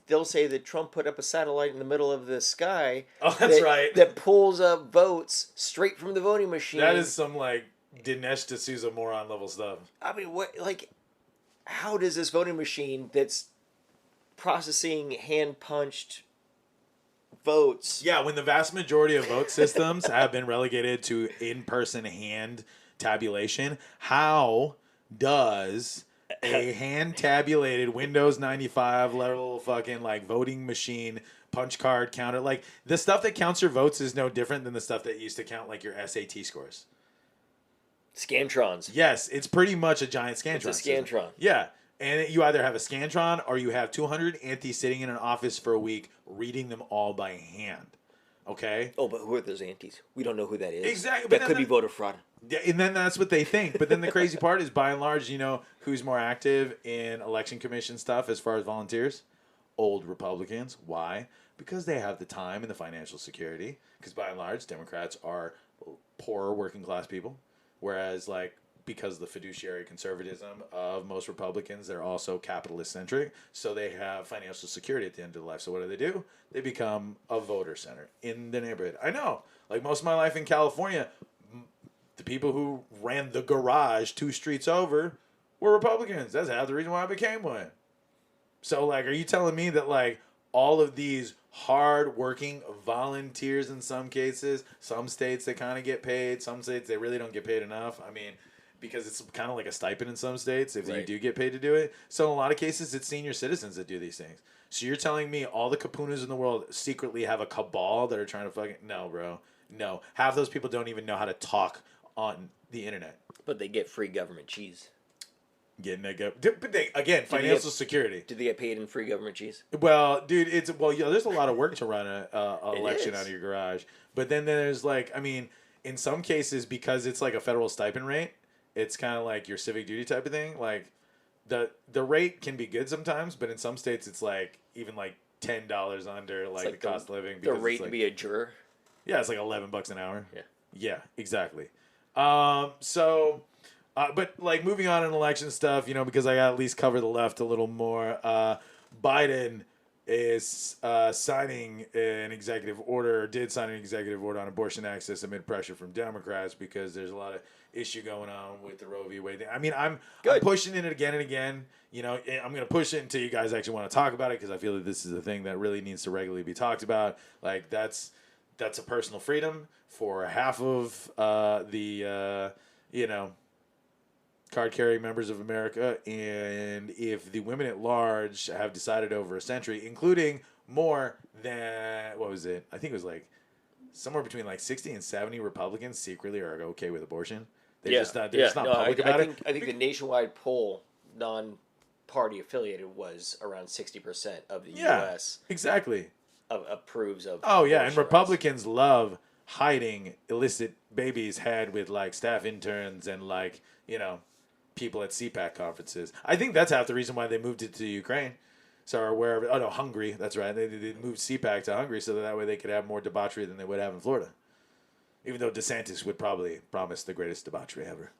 they'll say that Trump put up a satellite in the middle of the sky. Oh, that's right. That pulls up votes straight from the voting machine. That is some, like, Dinesh D'Souza moron level stuff. I mean, how does this voting machine that's processing hand-punched votes... Yeah, when the vast majority of vote systems have been relegated to in-person hand tabulation, how does a hand-tabulated Windows 95 level fucking, like, voting machine punch card counter... Like, the stuff that counts your votes is no different than the stuff that used to count, like, your SAT scores. Scantrons. Yes, it's pretty much a giant Scantron. It's a Scantron. System. Yeah. And you either have a Scantron or you have 200 antis sitting in an office for a week reading them all by hand. Okay? Oh, but who are those antis? We don't know who that is. Exactly. That could be voter fraud. Yeah, and then that's what they think. But then the crazy part is, by and large, who's more active in election commission stuff as far as volunteers? Old Republicans. Why? Because they have the time and the financial security. Because by and large, Democrats are poorer working class people. Whereas, like, because of the fiduciary conservatism of most Republicans, they're also capitalist centric. So they have financial security at the end of their life. So what do? They become a voter center in the neighborhood. I know. Like, most of my life in California, the people who ran the garage 2 streets over were Republicans. That's half the reason why I became one. So, like, are you telling me that, like, all of these hard-working volunteers in some cases, some states they kind of get paid, some states they really don't get paid enough? I mean, because it's kind of like a stipend in some states if you do get paid to do it. So in a lot of cases, it's senior citizens that do these things. So you're telling me all the kapunas in the world secretly have a cabal that are trying to fucking... No, bro. No. Half those people don't even know how to talk on the internet. But they get free government cheese. But financial security. Do they get paid in free government cheese? Well, dude, there's a lot of work to run a election out of your garage. But then there's, like, I mean, in some cases, because it's like a federal stipend rate, it's kind of like your civic duty type of thing. Like, the rate can be good sometimes, but in some states it's like even like $10 under like the cost of living. The rate to be a juror. Yeah, it's like $11 an hour. Yeah. Yeah, exactly. But like moving on in election stuff, because I got at least cover the left a little more. Biden is signing an executive order, or did sign an executive order on abortion access amid pressure from Democrats because there's a lot of issue going on with the Roe v. Wade thing. I mean, I'm pushing it again and again. I'm going to push it until you guys actually want to talk about it because I feel that this is a thing that really needs to regularly be talked about. Like, that's a personal freedom for half of the card-carrying members of America, and if the women at large have decided over a century, including more than, what was it? I think it was like somewhere between like 60 and 70 Republicans secretly are okay with abortion. They're just not public about it. I think the nationwide poll, non-party affiliated, was around 60% of the U.S. Exactly. Approves of. Oh yeah, and Republicans love hiding illicit babies had with like staff interns and like people at CPAC conferences. I think that's half the reason why they moved it to Ukraine. So, or wherever. Oh, no, Hungary. That's right. They moved CPAC to Hungary so that way they could have more debauchery than they would have in Florida. Even though DeSantis would probably promise the greatest debauchery ever.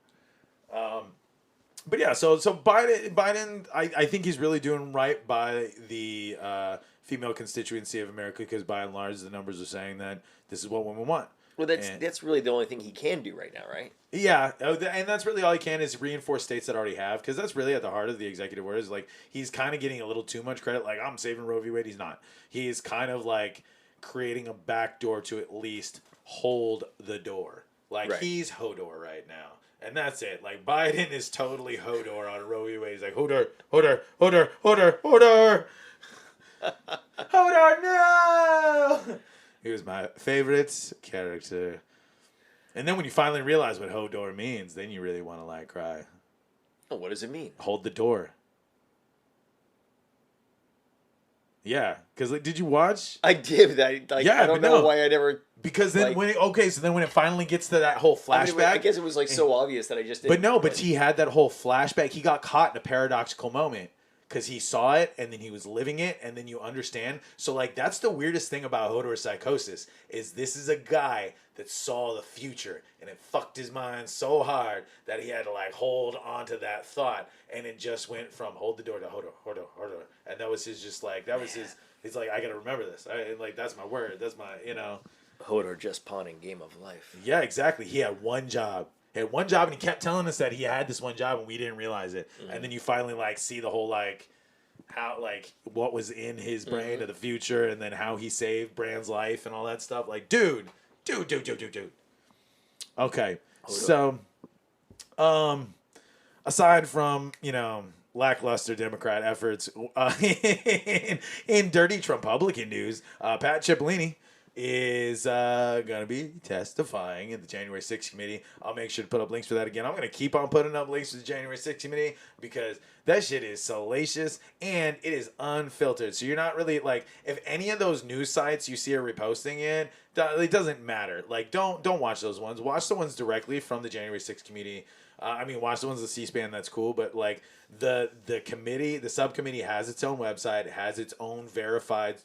But yeah, so Biden, I think he's really doing right by the female constituency of America because by and large the numbers are saying that this is what women want. Well, that's really the only thing he can do right now, right? Yeah, and that's really all he can is reinforce states that already have, because that's really at the heart of the executive order. Is like he's kind of getting a little too much credit. Like, I'm saving Roe v. Wade. He's not. He's kind of like creating a backdoor to at least hold the door. Like, Right. he's Hodor right now. And that's it. Like, Biden is totally Hodor on Roe v. Wade. He's like, Hodor, Hodor, Hodor, Hodor, Hodor. Hodor, no! He was my favorite character. And then when you finally realize what Hodor means, then you really want to, like, cry. Oh, what does it mean? Hold the door. Yeah. Because, like, did you watch? I did. I don't know why I never... Because then when it finally gets to that whole flashback, I guess it was like so obvious that I just didn't. But he had that whole flashback. He got caught in a paradoxical moment because he saw it and then he was living it, and then you understand. So like that's the weirdest thing about Hodor's psychosis is this is a guy that saw the future and it fucked his mind so hard that he had to like hold onto that thought, and it just went from hold the door to Hodor, and that was his just like that was his. He's like, I gotta remember this. Like that's my word. That's my Hodor just pawning game of life. Yeah, exactly. He had one job. And he kept telling us that he had this one job and we didn't realize it. Mm-hmm. And then you finally like see the whole like how like what was in his brain of the future, and then how he saved Bran's life and all that stuff. Like, dude. Okay. Hodor. So aside from, lackluster Democrat efforts in dirty Trumpublican news, Pat Cipollone is going to be testifying in the January 6th committee. I'll make sure to put up links for that again. I'm going to keep on putting up links for the January 6th committee because that shit is salacious and it is unfiltered. So you're not really like, if any of those news sites you see are reposting it doesn't matter. Like, don't watch those ones. Watch the ones directly from the January 6th committee. Watch the ones with C-SPAN, that's cool, but like the committee, the subcommittee has its own website, has its own verified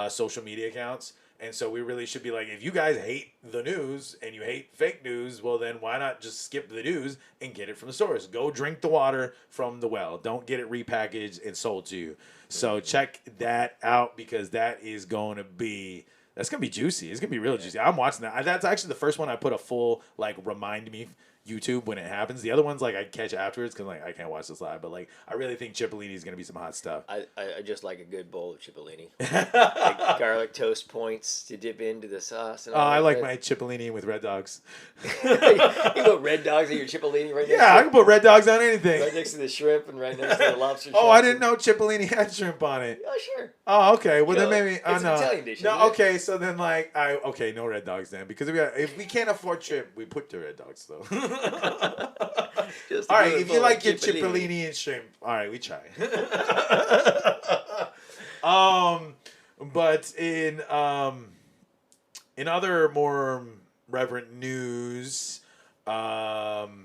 social media accounts. And so we really should be like, if you guys hate the news and you hate fake news, well then why not just skip the news and get it from the source? Go drink the water from the well. Don't get it repackaged and sold to you. So check that out because that's going to be juicy. It's going to be real juicy. I'm watching that. That's actually the first one I put a full, like, remind me YouTube when it happens. The other ones, like, I catch afterwards because, like, I can't watch this live. But, like, I really think Cipollone is going to be some hot stuff. I just like a good bowl of Cipollone. Like garlic toast points to dip into the sauce. And all I like my Cipollone with Red Dogs. You put Red Dogs in your Cipollone right next Yeah, I can put Red Dogs on anything. Right next to the shrimp and right next to the lobster. Oh, I didn't know Cipollone had shrimp on it. Oh, sure. Oh, okay. Well, then maybe it's an Italian dish. No, okay. So then, like, no Red Dogs then, because if we can't afford shrimp, we put the Red Dogs though. All right, if you like your Cipollone and shrimp, all right, we try. But in other more reverent news, Abe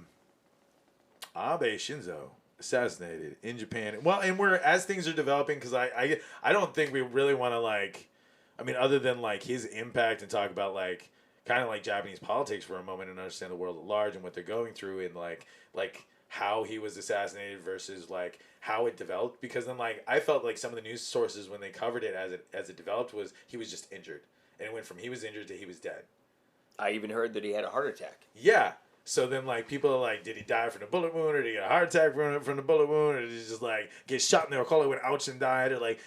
Shinzo assassinated in Japan. Well, and as things are developing, because I don't think we really want to like, other than like his impact and talk about like kind of like Japanese politics for a moment and understand the world at large and what they're going through and like how he was assassinated versus like how it developed, because then like I felt like some of the news sources when they covered it as it developed was he was just injured, and it went from he was injured to he was dead. I even heard that he had a heart attack. Yeah. So then, like, people are like, did he die from the bullet wound, or did he get a heart attack from the bullet wound, or did he just, like, get shot in the Okole when ouch and died, or, like,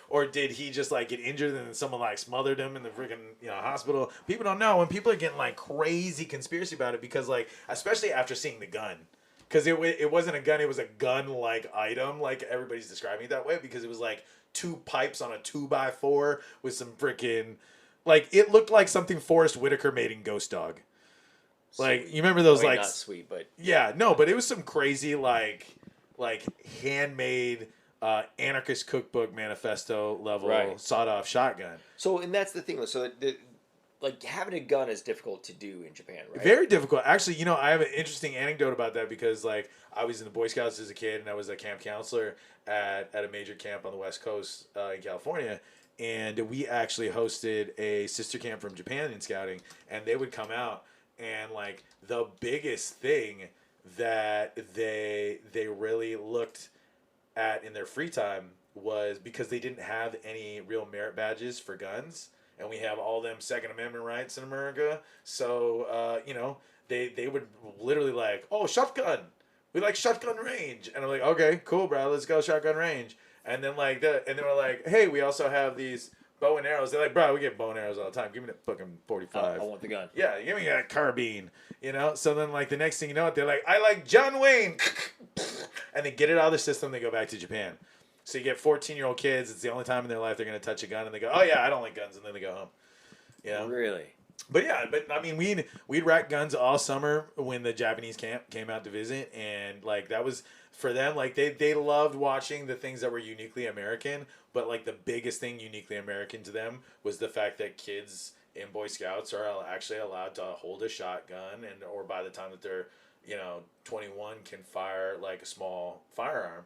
or did he just, like, get injured and then someone, like, smothered him in the freaking, hospital? People don't know, and people are getting, like, crazy conspiracy about it because, like, especially after seeing the gun. Because it wasn't a gun, it was a gun-like item, like, everybody's describing it that way, because it was, like, 2 pipes on a 2x4 with some freaking, like, it looked like something Forrest Whitaker made in Ghost Dog. Like, you remember those, like... Not sweet, but... Yeah, no, but it was some crazy, like handmade anarchist cookbook manifesto level sawed-off shotgun. So, and that's the thing. So, like, having a gun is difficult to do in Japan, right? Very difficult. Actually, I have an interesting anecdote about that because, like, I was in the Boy Scouts as a kid, and I was a camp counselor at a major camp on the West Coast in California. And we actually hosted a sister camp from Japan in scouting, and they would come out. And, like, the biggest thing that they really looked at in their free time was because they didn't have any real merit badges for guns. And we have all them Second Amendment rights in America. So, they would literally like, oh, shotgun. We like shotgun range. And I'm like, okay, cool, bro. Let's go shotgun range. And then, like, and they were like, hey, we also have these bow and arrows. They're like, bro, we get bow and arrows all the time. Give me that fucking 45. I want the gun. Yeah, give me that carbine. So then like the next thing you know, they're like, I like John Wayne. And they get it out of their system. They go back to Japan. So you get 14-year-old kids. It's the only time in their life they're going to touch a gun. And they go, oh, yeah, I don't like guns. And then they go home. Really? But yeah, I mean, we'd rack guns all summer when the Japanese camp came out to visit. And like that was, for them, like they loved watching the things that were uniquely American. But like the biggest thing uniquely American to them was the fact that kids in Boy Scouts are actually allowed to hold a shotgun, or by the time that they're 21 can fire like a small firearm,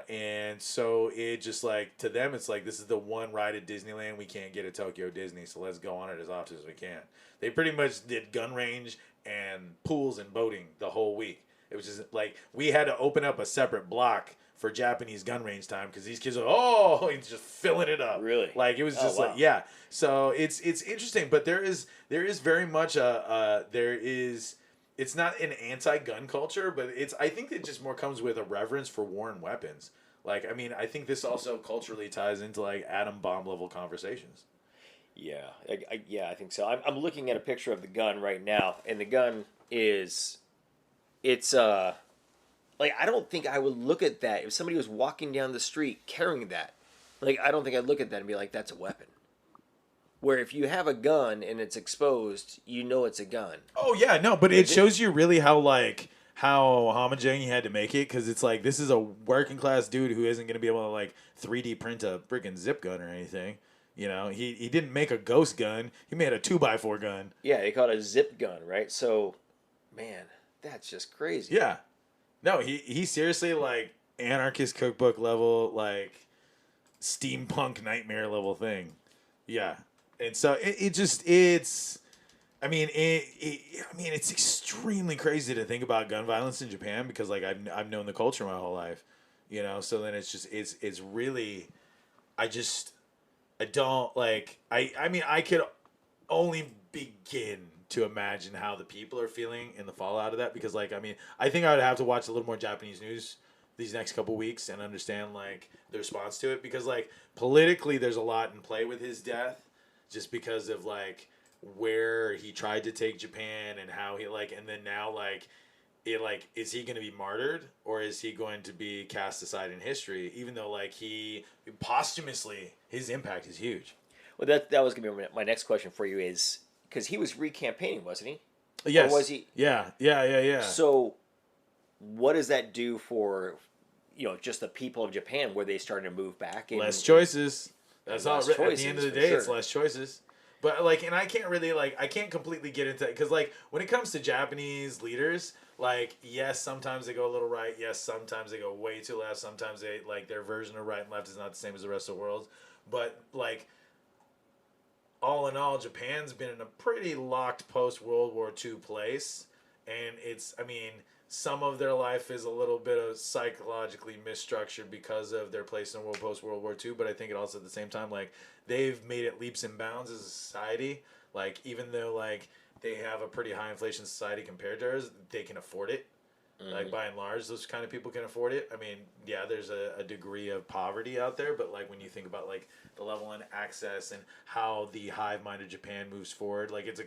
and so it just like, to them it's like, this is the one ride at Disneyland we can't get at Tokyo Disney, so let's go on it as often as we can. They pretty much did gun range and pools and boating the whole week. It was just like, we had to open up a separate block for Japanese gun range time because these kids are he's just filling it up. Really? Like it was just like, yeah. So it's interesting, but there is very much it's not an anti-gun culture, but I think it just more comes with a reverence for war and weapons. Like, I mean, I think this also culturally ties into like atom bomb level conversations. Yeah, I think so. I'm looking at a picture of the gun right now, and the gun it's like, I don't think I would look at that if somebody was walking down the street carrying that. Like, I don't think I'd look at that and be like, that's a weapon. Where if you have a gun and it's exposed, it's a gun. Oh, yeah, no, but it shows you really how homogeneous he had to make it, because it's like, this is a working class dude who isn't going to be able to like 3D print a freaking zip gun or anything. He didn't make a ghost gun. He made a 2x4 gun. Yeah, they call it a zip gun, right? So, man, that's just crazy. Yeah. No, he seriously, like, anarchist cookbook level, like, steampunk nightmare level thing. Yeah. And so it's extremely crazy to think about gun violence in Japan, because like I've known the culture my whole life, so then it's really, I don't like, I could only begin to imagine how the people are feeling in the fallout of that, because like, I think I would have to watch a little more Japanese news these next couple weeks and understand like the response to it, because like politically there's a lot in play with his death, just because of like where he tried to take Japan and how he like, and then now like it, like, is he going to be martyred or is he going to be cast aside in history, even though like he posthumously, his impact is huge. Well, that was going to be my next question for you, is because he was re-campaigning, wasn't he? Yes. Or was he? Yeah. So what does that do for, just the people of Japan? Were they starting to move back? Less choices. That's all. At the end of the day, sure. It's less choices. But like, and I can't really like, I can't completely get into it, because like when it comes to Japanese leaders, like, yes, sometimes they go a little right. Yes, sometimes they go way too left. Sometimes they like, their version of right and left is not the same as the rest of the world. But like, all in all, Japan's been in a pretty locked post-World War II place. And it's, some of their life is a little bit of psychologically misstructured because of their place in the world post-World War II. But I think it also, at the same time, like, they've made it leaps and bounds as a society. Like, even though, like, they have a pretty high inflation society compared to ours, they can afford it. Mm-hmm. Like, by and large, those kind of people can afford it. Yeah, there's a degree of poverty out there, but, like, when you think about, like, the level and access and how the hive mind of Japan moves forward, like, it's a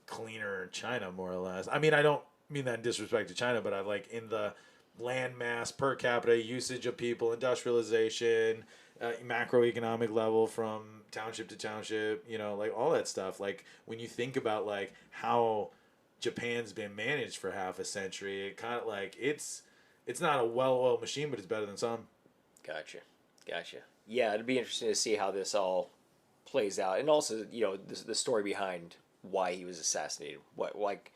cleaner China, more or less. I don't mean that in disrespect to China, but I like in the land mass, per capita usage of people, industrialization, macroeconomic level from township to township, like all that stuff. Like when you think about like how Japan's been managed for half a century, it kind of like it's not a well-oiled machine, but it's better than some. Gotcha. Yeah, it'd be interesting to see how this all plays out, and also the story behind why he was assassinated. What, like,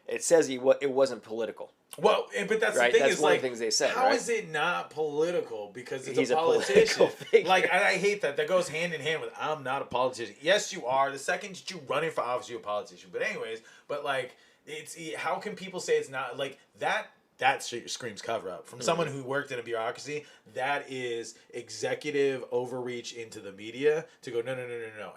it says it wasn't political. Well, but that's right? the thing. That's is one like, of the things they said. How right? is it not political? Because He's a politician. Figure. Like, and I hate that. That goes hand in hand with I'm not a politician. Yes, you are. The second that you running for office, you're a politician. But anyways, like, it's how can people say it's not like that? That screams cover up from someone who worked in a bureaucracy. That is executive overreach into the media to go no.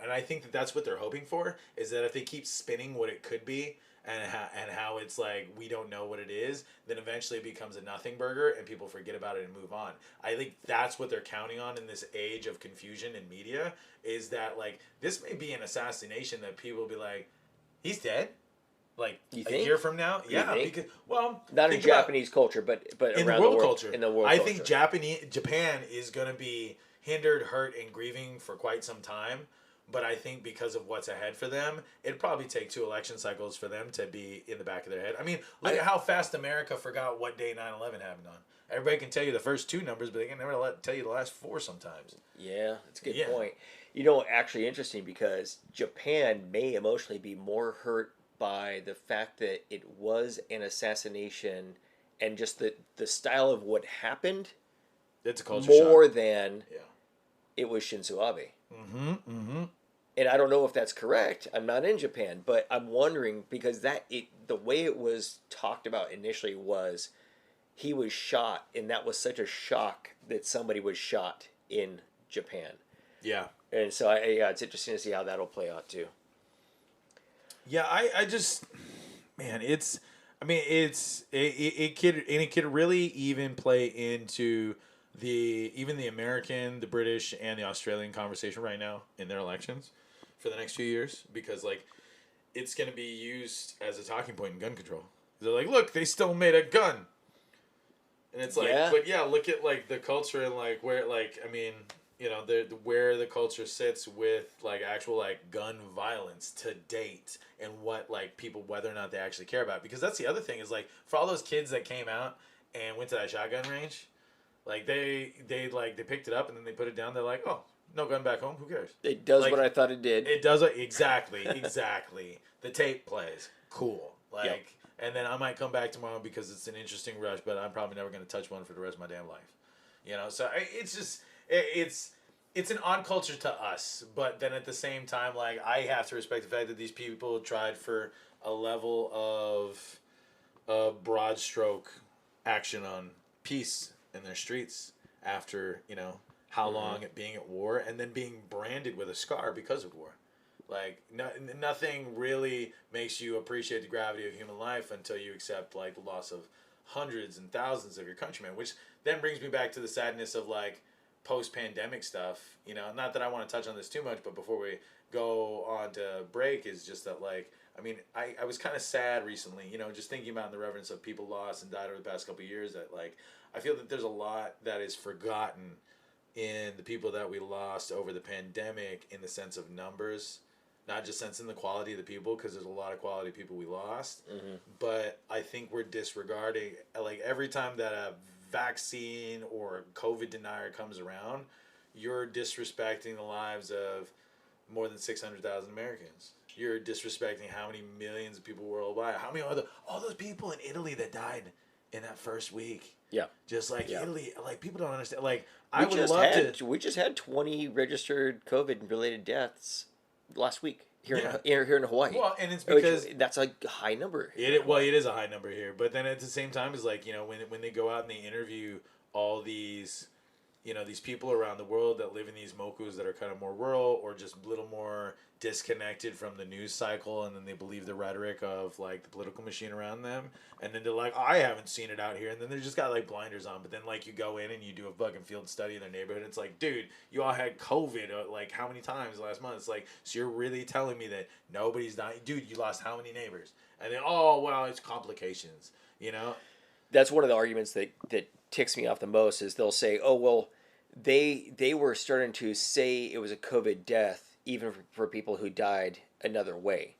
And I think that's what they're hoping for, is that if they keep spinning what it could be and how it's like we don't know what it is, then eventually it becomes a nothing burger and people forget about it and move on. I think that's what they're counting on in this age of confusion in media, is that like this may be an assassination that people will be like, he's dead. Like a year from now, yeah, because not in Japanese culture, but in around the world culture. In the world, I think Japan is going to be hindered, hurt, and grieving for quite some time. But I think because of what's ahead for them, it'd probably take 2 election cycles for them to be in the back of their head. I mean, look at how fast America forgot what day 9/11 happened on. Everybody can tell you the first 2 numbers, but they can never tell you the last 4 sometimes. Yeah, that's a good point. You know, actually interesting, because Japan may emotionally be more hurt by the fact that it was an assassination and just the style of what happened. It's a culture more shock. Than it was Shinzo Abe. Mm-hmm. Mm-hmm. And I don't know if that's correct. I'm not in Japan, but I'm wondering, because the way it was talked about initially was he was shot, and that was such a shock that somebody was shot in Japan. Yeah. And so it's interesting to see how that'll play out too. Yeah, I just, man, it could really even play into the American, the British, and the Australian conversation right now in their elections for the next few years, because like it's going to be used as a talking point in gun control. They're like, look, they still made a gun, and it's like, but look at like the culture and like where, like, I mean, you know, where the culture sits with like actual like gun violence to date, and what like people, whether or not they actually care about. Because that's the other thing, is like for all those kids that came out and went to that shotgun range, like they picked it up and then they put it down. They're like, oh, no gun back home. Who cares? It does like, what I thought it did. It does exactly. The tape plays cool. Like, and then I might come back tomorrow because it's an interesting rush, but I'm probably never going to touch one for the rest of my damn life. You know, so it's just. It's an odd culture to us, but then at the same time, like, I have to respect the fact that these people tried for a level of broad stroke action on peace in their streets after, you know, how long it being at war, and then being branded with a scar because of war. Like, nothing really makes you appreciate the gravity of human life until you accept, like, the loss of hundreds and thousands of your countrymen, which then brings me back to the sadness of, like, post-pandemic stuff, you know, not that I want to touch on this too much, but before we go on to break, is just that, like, I mean, I was kind of sad recently, you know, just thinking about the reverence of people lost and died over the past couple of years, that, like, I feel that there's a lot that is forgotten in the people that we lost over the pandemic, in the sense of numbers, not just sense in the quality of the people, because there's a lot of quality people we lost, but I think we're disregarding, like, every time that a vaccine or COVID denier comes around, you're disrespecting the lives of more than 600,000 Americans. You're disrespecting how many millions of people worldwide. How many all those people in Italy that died in that first week. Yeah. Just like Italy, like, people don't understand. Like, we just had 20 registered COVID related deaths last week here in Hawaii. Well, and it's because that's a high number. It is a high number here, but then at the same time, it's like, you know, when they go out and they interview all these, you know, these people around the world that live in these mokus that are kind of more rural or just a little more disconnected from the news cycle, and then they believe the rhetoric of, like, the political machine around them, and then they're like, I haven't seen it out here, and then they just got, like, blinders on. But then, like, you go in and you do a fucking field study in their neighborhood, and it's like, dude, you all had COVID like how many times last month? It's like, so you're really telling me that nobody's dying? Dude, you lost how many neighbors? And then, oh, well, it's complications, you know? That's one of the arguments that ticks me off the most, is they'll say, oh, well, they were starting to say it was a COVID death even for people who died another way.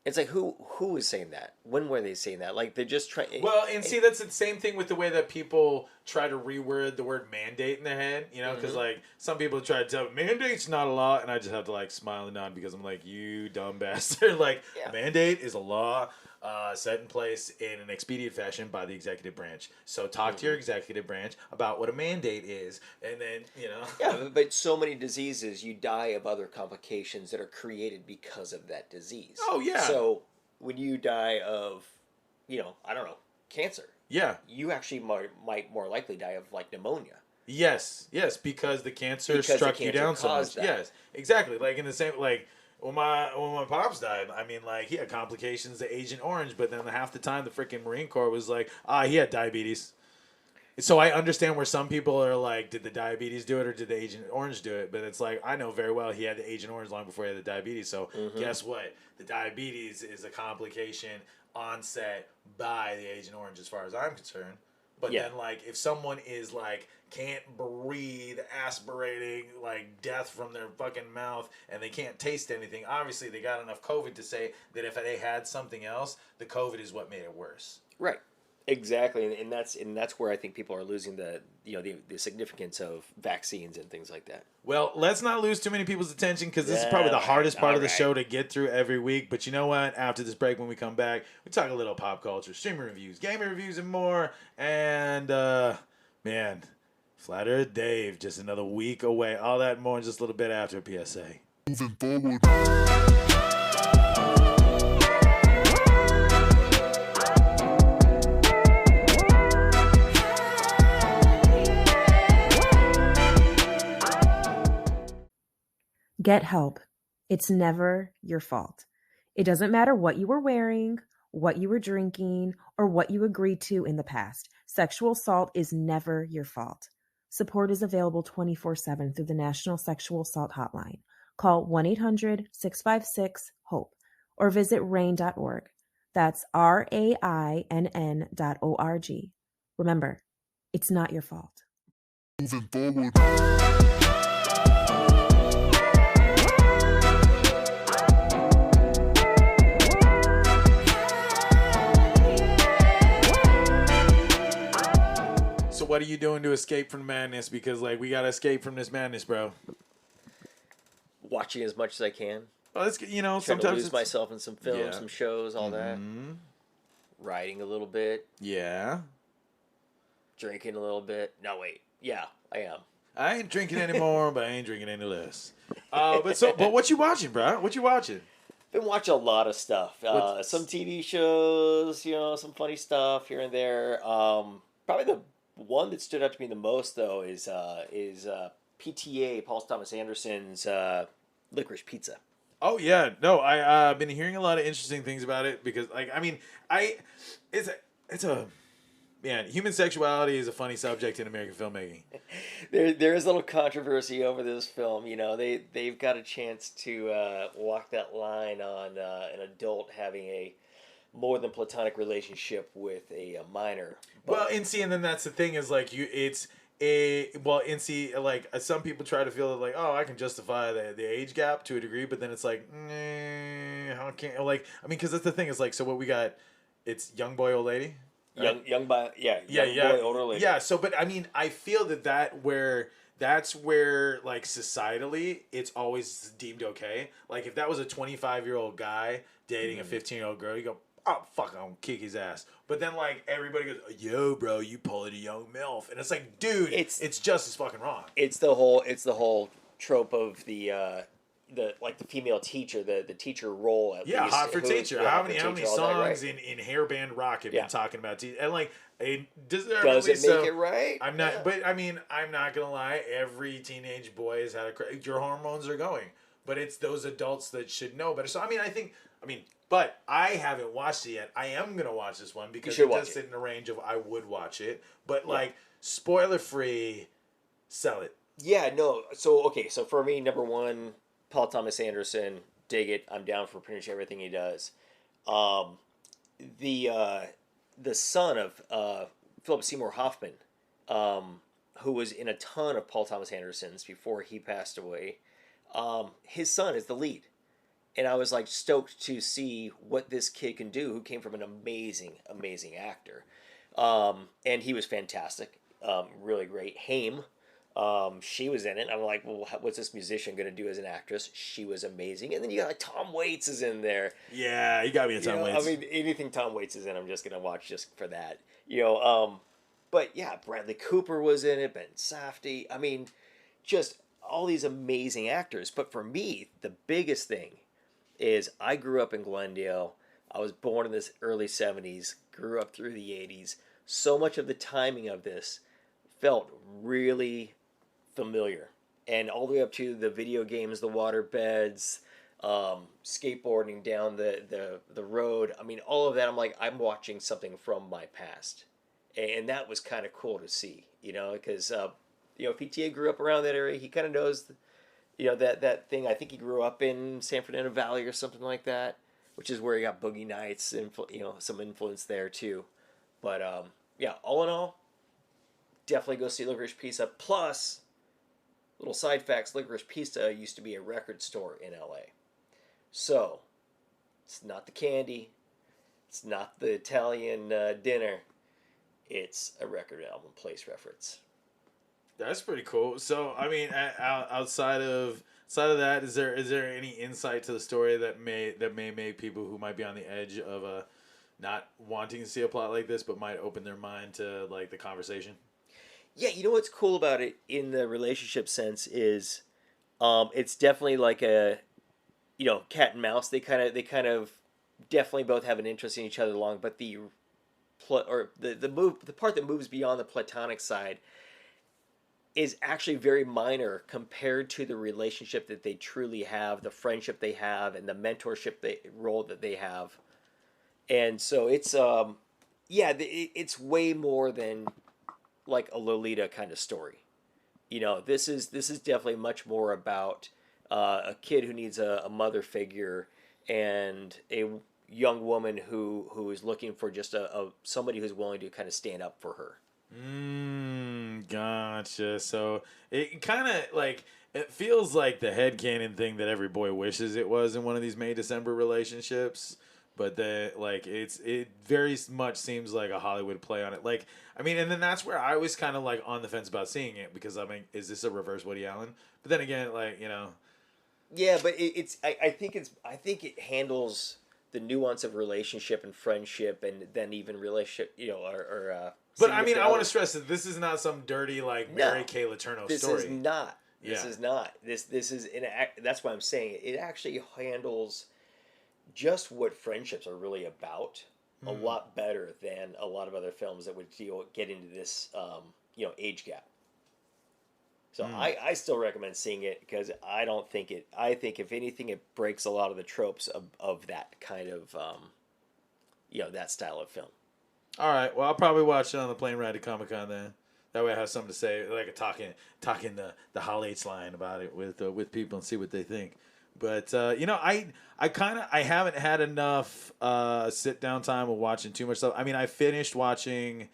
It's like, who was saying that? When were they saying that? Like, they're just trying. Well, and see, that's the same thing with the way that people try to reword the word mandate in their head, you know, because like some people try to tell me mandate's not a law, and I just have to like smile and nod because I'm like, you dumb bastard. Like, mandate is a law set in place in an expedient fashion by the executive branch. So talk to your executive branch about what a mandate is, and then, you know. Yeah, but so many diseases, you die of other complications that are created because of that disease. Oh, yeah. So when you die of, you know, I don't know, cancer. Yeah. You actually might more likely die of, like, pneumonia. Yes, because the cancer struck you down so much. Yes, exactly. Like, in the same, like, when my pops died, I mean, like, he had complications to Agent Orange, but then half the time the freaking Marine Corps was like, he had diabetes. So I understand where some people are like, did the diabetes do it or did the Agent Orange do it? But it's like, I know very well he had the Agent Orange long before he had the diabetes. So guess what? The diabetes is a complication onset by the Agent Orange as far as I'm concerned. But then, like, if someone is, like, can't breathe, aspirating, like, death from their fucking mouth, and they can't taste anything, obviously they got enough COVID to say that if they had something else, the COVID is what made it worse. Right. Exactly, and that's where I think people are losing the significance of vaccines and things like that. Well, let's not lose too many people's attention because this is probably the hardest part of the show to get through every week. But you know what? After this break, when we come back, we talk a little pop culture, streaming reviews, gaming reviews, and more. And man, Flat Earth Dave, just another week away. All that and more in just a little bit after PSA. Moving forward. Get help. It's never your fault. It doesn't matter what you were wearing, what you were drinking, or what you agreed to in the past. Sexual assault is never your fault. Support is available 24/7 through the National Sexual Assault Hotline. Call 1-800-656-HOPE or visit RAINN.org. That's RAINN.org. Remember, it's not your fault. Moving forward. So what are you doing to escape from madness? Because, like, we got to escape from this madness, bro. Watching as much as I can. Well, it's, you know, Trying sometimes to lose myself in some films, some shows, all that. Writing a little bit. Yeah. Drinking a little bit. No, wait. Yeah, I am. I ain't drinking anymore, but I ain't drinking any less. But what you watching, bro? What you watching? Been watching a lot of stuff. Some TV shows, you know, some funny stuff here and there. Probably the one that stood out to me the most, though, is PTA, Paul Thomas Anderson's Licorice Pizza. Oh yeah, no, I've been hearing a lot of interesting things about it because, like, I mean, it's a man. Human sexuality is a funny subject in American filmmaking. There is a little controversy over this film. You know, they've got a chance to walk that line on an adult having a more than platonic relationship with a minor. Well, and then that's the thing is, like, some people try to feel that, like, oh, I can justify the age gap to a degree, but then it's like, how can, like, I mean, because that's the thing is, like, so what we got, it's young boy, old lady, right? Young boy, older lady. Yeah. So, but I mean, I feel that's where, like, societally, it's always deemed okay. Like, if that was a 25-year-old guy dating a 15-year-old girl, you go, oh, fuck, I'm gonna kick his ass. But then, like, everybody goes, yo, bro, you pulling a young MILF. And it's like, dude, it's just as fucking wrong. It's the whole trope of the female teacher, the teacher role at least. Yeah, hot for teacher. How many songs in Hairband Rock have been talking about teacher? And, like, does it make it right? I'm not, but I mean, I'm not gonna lie, every teenage boy has had your hormones are going. But it's those adults that should know better. So, I mean, but I haven't watched it yet. I am going to watch this one because it does sit in the range of I would watch it. But, like, spoiler-free, sell it. Yeah, no. So for me, number one, Paul Thomas Anderson, dig it. I'm down for pretty much everything he does. The son of Philip Seymour Hoffman, who was in a ton of Paul Thomas Anderson's before he passed away, his son is the lead. And I was, like, stoked to see what this kid can do, who came from an amazing, amazing actor. And he was fantastic. Really great. Haim, she was in it. I'm like, well, what's this musician going to do as an actress? She was amazing. And then you got, like, Tom Waits is in there. Yeah, you got me a Tom Waits. I mean, anything Tom Waits is in, I'm just going to watch just for that. You know, but, yeah, Bradley Cooper was in it, Ben Safdie. I mean, just all these amazing actors. But for me, the biggest thing is I grew up in Glendale. I was born in the early 70s, grew up through the 80s. So much of the timing of this felt really familiar. And all the way up to the video games, the waterbeds, skateboarding down the road. I mean, all of that. I'm like, I'm watching something from my past, and that was kind of cool to see. Because PTA grew up around that area. He kind of knows, that thing. I think he grew up in San Fernando Valley or something like that, which is where he got Boogie Nights and some influence there too. But yeah, all in all, definitely go see Licorice Pizza. Plus, little side facts: Licorice Pizza used to be a record store in LA. So, it's not the candy, it's not the Italian dinner, it's a record album place reference. That's pretty cool. So, I mean, outside of that, is there any insight to the story that may make people who might be on the edge of not wanting to see a plot like this, but might open their mind to like the conversation? Yeah, what's cool about it in the relationship sense is, it's definitely like a, cat and mouse. They kind of definitely both have an interest in each other along, but the part that moves beyond the platonic side is actually very minor compared to the relationship that they truly have, the friendship they have, and the mentorship role that they have. And so it's it's way more than like a Lolita kind of story. This is definitely much more about a kid who needs a mother figure and a young woman who is looking for just a somebody who's willing to kind of stand up for her. Gotcha. So it kind of like, it feels like the headcanon thing that every boy wishes it was in one of these May-December relationships. But it very much seems like a Hollywood play on it. Like, I mean, and then that's where I was kind of like on the fence about seeing it, because I mean, is this a reverse Woody Allen? But then again, like, Yeah, but I think it handles the nuance of relationship and friendship, and then even relationship, But I mean, I want to stress that this is not some dirty like Mary Kay Letourneau story. This is not. This is not. This is that's why I'm saying it actually handles just what friendships are really about a lot better than a lot of other films that would get into this age gap. So I still recommend seeing it, because I think if anything, it breaks a lot of the tropes of that kind of that style of film. All right, well, I'll probably watch it on the plane ride to Comic-Con then. That way I have something to say, like talking the Hall H line about it with people and see what they think. But I haven't had enough sit down time of watching too much stuff. I mean, I finished watching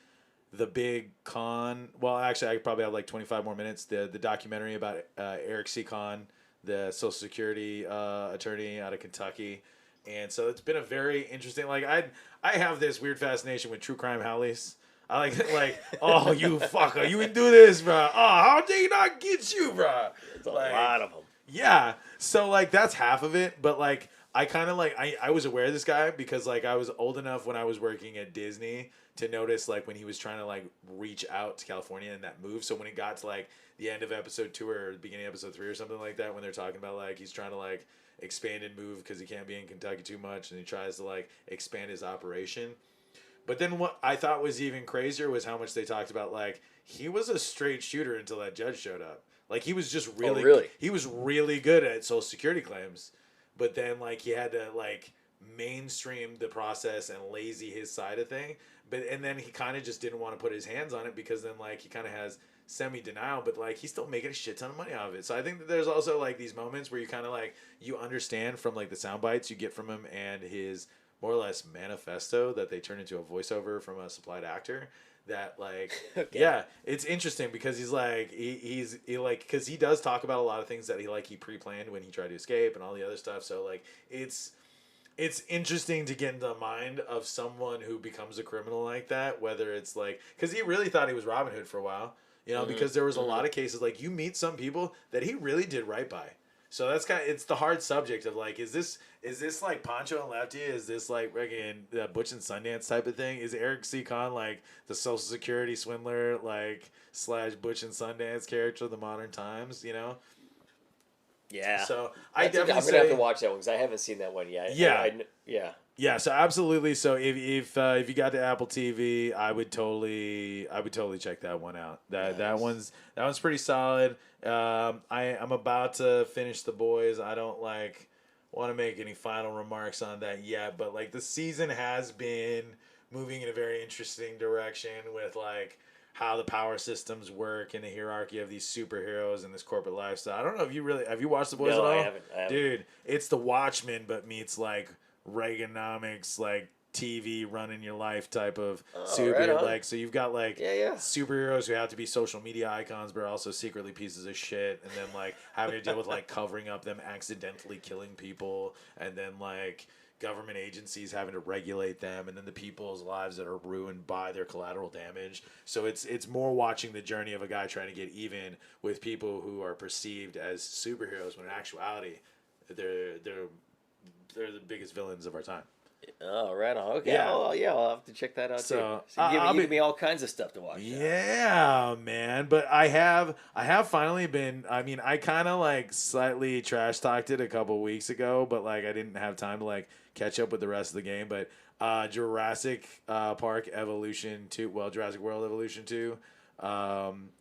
the Big Conn. Well, actually, I probably have like 25 more minutes. The documentary about Eric C. Conn, the Social Security attorney out of Kentucky, and so it's been a very interesting. Like I have this weird fascination with true crime howlies. I like oh, you fucker, you can do this, bro. Oh, how did he not get you, bro? There's a lot of them. Yeah, so like that's half of it, but like I kind of like I was aware of this guy because like I was old enough when I was working at Disney to notice like when he was trying to like reach out to California in that move. So when it got to like the end of episode 2 or the beginning of episode 3 or something like that, when they're talking about like he's trying to like expand and move because he can't be in Kentucky too much, and he tries to like expand his operation. But then what I thought was even crazier was how much they talked about like he was a straight shooter until that judge showed up. Like he was just he was really good at Social Security claims, but then like he had to like mainstream the process and lazy his side of thing. And then he kind of just didn't want to put his hands on it because then like he kind of has semi-denial, but like he's still making a shit ton of money out of it. So I think that there's also like these moments where you kind of like you understand from like the sound bites you get from him and his more or less manifesto that they turn into a voiceover from a supplied actor. That like okay. Yeah, it's interesting because he's like he's like because he does talk about a lot of things that he pre-planned when he tried to escape and all the other stuff. So like it's interesting to get into the mind of someone who becomes a criminal like that, whether it's like because he really thought he was Robin Hood for a while, because there was a lot of cases like you meet some people that he really did right by. So that's it's the hard subject of like, is this like Pancho and Lefty? Is this like again the Butch and Sundance type of thing? Is Eric C. Conn like the Social Security swindler like / Butch and Sundance character of the modern times? Yeah. So I'm gonna have to watch that one because I haven't seen that one yet. Yeah. Yeah. Yeah. So absolutely. So if you got the Apple TV, I would totally check that one out. That one's pretty solid. I'm about to finish The Boys. I don't like want to make any final remarks on that yet, but like the season has been moving in a very interesting direction with like how the power systems work and the hierarchy of these superheroes and this corporate lifestyle. I don't know if you really have you watched The Boys at all? I haven't. Dude, it's The Watchmen but meets like Reaganomics, like TV running your life type of superhero. Right, like so you've got like Yeah. superheroes who have to be social media icons but are also secretly pieces of shit, and then like having to deal with like covering up them accidentally killing people, and then like government agencies having to regulate them, and then the people's lives that are ruined by their collateral damage. So it's more watching the journey of a guy trying to get even with people who are perceived as superheroes when in actuality they're the biggest villains of our time. Oh, right on. Okay. Yeah. I'll have to check that out So, too. So you give me all kinds of stuff to watch. Yeah, man. But I have finally been. I mean, I kind of like slightly trash talked it a couple weeks ago, but like I didn't have time to like catch up with the rest of the game. But Jurassic Park Evolution 2, well, Jurassic World Evolution 2.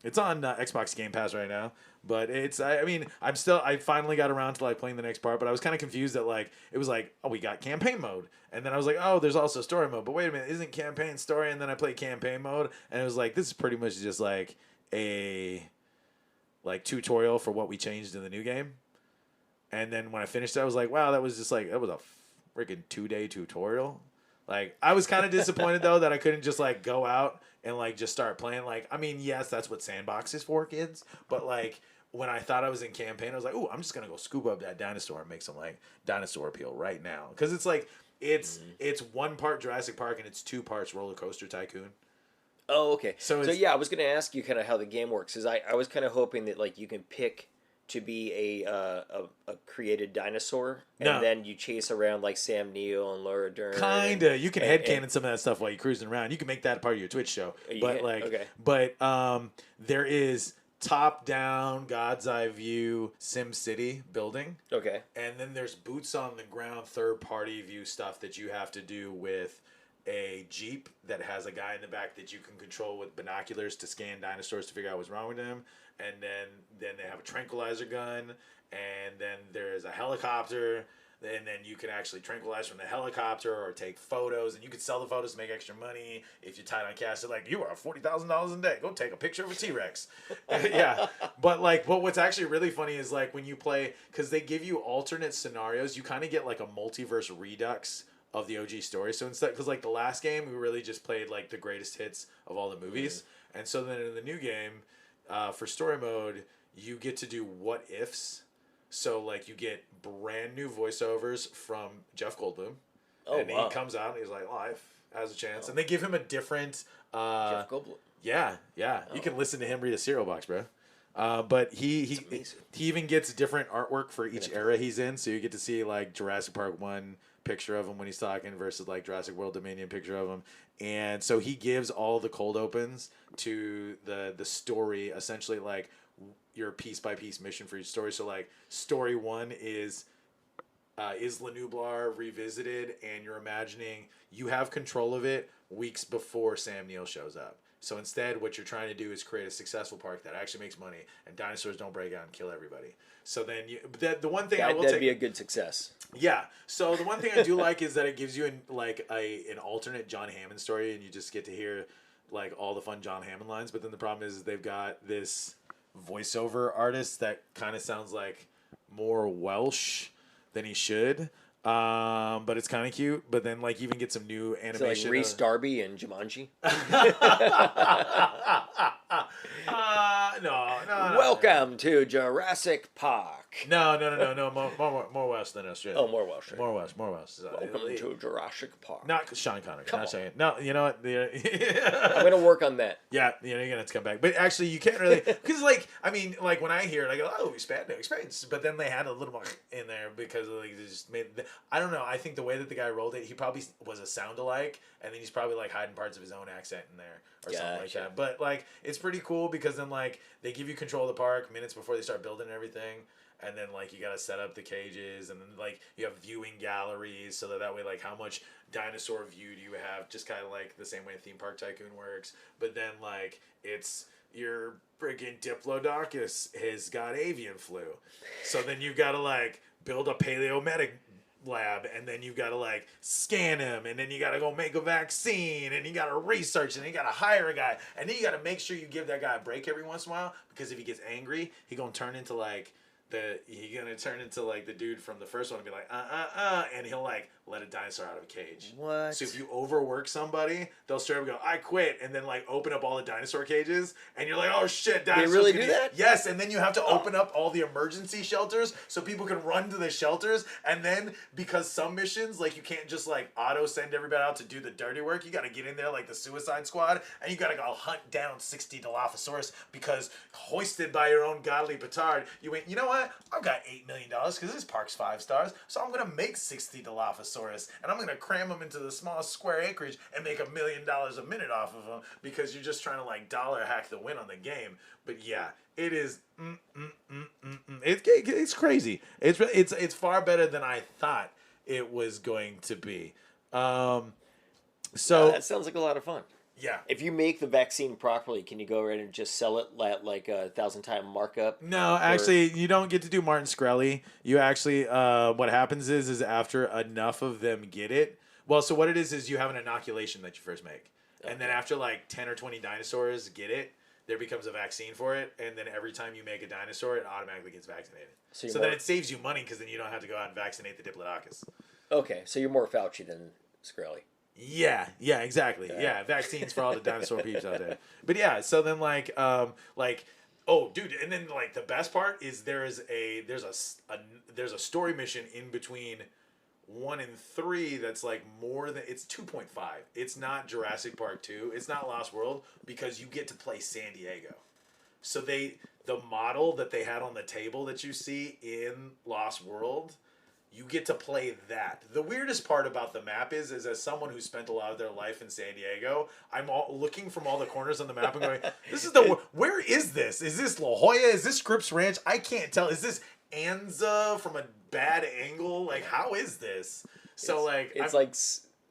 It's on Xbox Game Pass right now, but I finally got around to like playing the next part, but I was kind of confused that like it was like, oh, we got campaign mode, and then I was like, oh, there's also story mode, but wait a minute, isn't campaign story? And then I played campaign mode, and it was like, this is pretty much just like a like tutorial for what we changed in the new game. And then when I finished it, I was like, wow, that was a freaking 2-day tutorial. Like, I was kind of disappointed though that I couldn't just like go out and like just start playing. Like, I mean, yes, that's what Sandbox is for, kids. But like when I thought I was in campaign, I was like, ooh, I'm just gonna go scoop up that dinosaur and make some like dinosaur appeal right now. Because it's like it's 1 part Jurassic Park and it's 2 parts Roller Coaster Tycoon. Oh, okay. So yeah, I was gonna ask you kind of how the game works. Cause I was kind of hoping that like you can pick to be a created dinosaur, and then you chase around like Sam Neill and Laura Dern. Kinda, you can headcanon some of that stuff while you're cruising around. You can make that part of your Twitch show, but there is top-down God's eye view Sim City building. Okay, and then there's boots on the ground third-party view stuff that you have to do with a Jeep that has a guy in the back that you can control with binoculars to scan dinosaurs to figure out what's wrong with them. And then they have a tranquilizer gun, and then there's a helicopter, and then you can actually tranquilize from the helicopter or take photos, and you can sell the photos to make extra money if you're tight on cash. They're like, you are $40,000 a day. Go take a picture of a T-Rex. Yeah, but what's actually really funny is like when you play, because they give you alternate scenarios, you kind of get like a multiverse redux of the OG story. So instead, because like the last game, we really just played like the greatest hits of all the movies, and so then in the new game, for story mode, you get to do what ifs. So like you get brand new voiceovers from Jeff Goldblum. He comes out and he's like, life has a chance. And they give him a different Jeff Goldblum. Yeah. You can listen to him read a cereal box, bro. But he even gets different artwork for each era he's in. So you get to see like Jurassic Park 1 picture of him when he's talking versus like Jurassic World Dominion picture of him. And so he gives all the cold opens to the story, essentially like your piece by piece mission for each story. So like story 1 is La Nublar revisited, and you're imagining you have control of it weeks before Sam Neill shows up. So instead, what you're trying to do is create a successful park that actually makes money, and dinosaurs don't break out and kill everybody. So then the one thing that'd be a good success. Yeah. So the one thing I do like is that it gives you an alternate John Hammond story, and you just get to hear like all the fun John Hammond lines. But then the problem is they've got this voiceover artist that kind of sounds like more Welsh than he should. But it's kind of cute. But then like even get some new animation. So like Rhys Darby and Jumanji. No. Welcome to Jurassic Park. No. More Welsh than Australia. Oh, more Welsh. More Welsh. Welcome to Jurassic Park. Not Sean Connery. Not saying. No, you know what? I'm gonna work on that. Yeah, you're gonna have to come back. But actually, you can't really, because like when I hear it, I go, oh, no experience. But then they had a little more in there because like they just made. I don't know. I think the way that the guy rolled it, he probably was a sound-alike, and then he's probably like hiding parts of his own accent in there or something like that. But like it's pretty cool because then like they give you control of the park minutes before they start building everything. And then, like, you got to set up the cages, and then, like, you have viewing galleries, so that way, like, how much dinosaur view do you have, just kind of like the same way Theme Park Tycoon works. But then, like, it's your friggin' Diplodocus has got avian flu. So then you've got to, like, build a paleomedic lab, and then you gotta like scan him, and then you gotta go make a vaccine, and you gotta research, and you gotta hire a guy, and then you gotta make sure you give that guy a break every once in a while, because if he gets angry, he gonna turn into like the dude from the first one and be like and he'll like let a dinosaur out of a cage. What? So if you overwork somebody, they'll straight up go, I quit, and then like open up all the dinosaur cages, and you're like, oh shit, dinosaurs. They really do that? Yes, and then you have to open up all the emergency shelters so people can run to the shelters, and then because some missions, like you can't just like auto send everybody out to do the dirty work, you gotta get in there like the Suicide Squad, and you gotta go hunt down 60 Dilophosaurus, because hoisted by your own godly petard, you went, you know what? I've got $8 million because this park's 5 stars, so I'm gonna make 60 Dilophosaurus, and I'm gonna cram them into the smallest square acreage and make $1 million a minute off of them, because you're just trying to like dollar hack the win on the game. But yeah, it is. It's crazy. It's far better than I thought it was going to be. So that sounds like a lot of fun. Yeah. If you make the vaccine properly, can you go around and just sell it at like 1,000-time markup? No, actually, you don't get to do Martin Shkreli. You actually, what happens is after enough of them get it. Well, so what it is you have an inoculation that you first make, and then after like 10 or 20 dinosaurs get it, there becomes a vaccine for it, and then every time you make a dinosaur, it automatically gets vaccinated. So then it saves you money, because then you don't have to go out and vaccinate the Diplodocus. Okay, so you're more Fauci than Shkreli. Yeah, exactly. Yeah, vaccines for all the dinosaur peeps out there. But yeah, so then oh, dude, and then like the best part is there's a story mission in between 1 and 3 that's like more than, it's 2.5. It's not Jurassic Park 2. It's not Lost World, because you get to play San Diego. So the model that they had on the table that you see in Lost World, you get to play that. The weirdest part about the map is as someone who spent a lot of their life in San Diego, I'm looking from all the corners on the map and going, where is this? Is this La Jolla? Is this Scripps Ranch? I can't tell. Is this Anza from a bad angle? Like, how is this? So it's like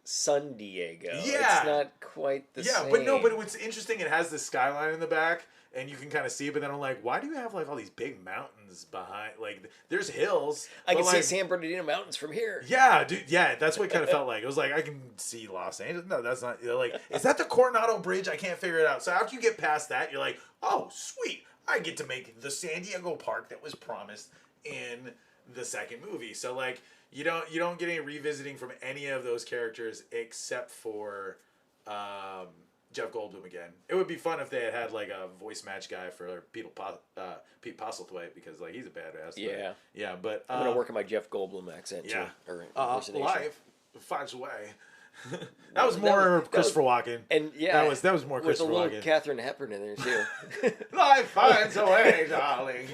San Diego. Yeah. It's not quite the same. Yeah, but what's interesting, it has this skyline in the back, and you can kind of see it, but then I'm like, why do you have like all these big mountains behind? Like, there's hills. I can see San Bernardino Mountains from here. Yeah, dude. Yeah, that's what it kind of felt like. It was like, I can see Los Angeles. No, that's not. Like, is that the Coronado Bridge? I can't figure it out. So after you get past that, you're like, oh, sweet. I get to make the San Diego park that was promised in the second movie. So like, you don't get any revisiting from any of those characters except for Jeff Goldblum again. It would be fun if they had like a voice match guy for Pete Postlethwaite, because like he's a badass. Yeah. Yeah, but I'm gonna work on my Jeff Goldblum accent too. Life finds a way. That was more Christopher Walken. And yeah, that was more Christopher Walken. With a little Katharine Hepburn in there too. Life finds a way, darling.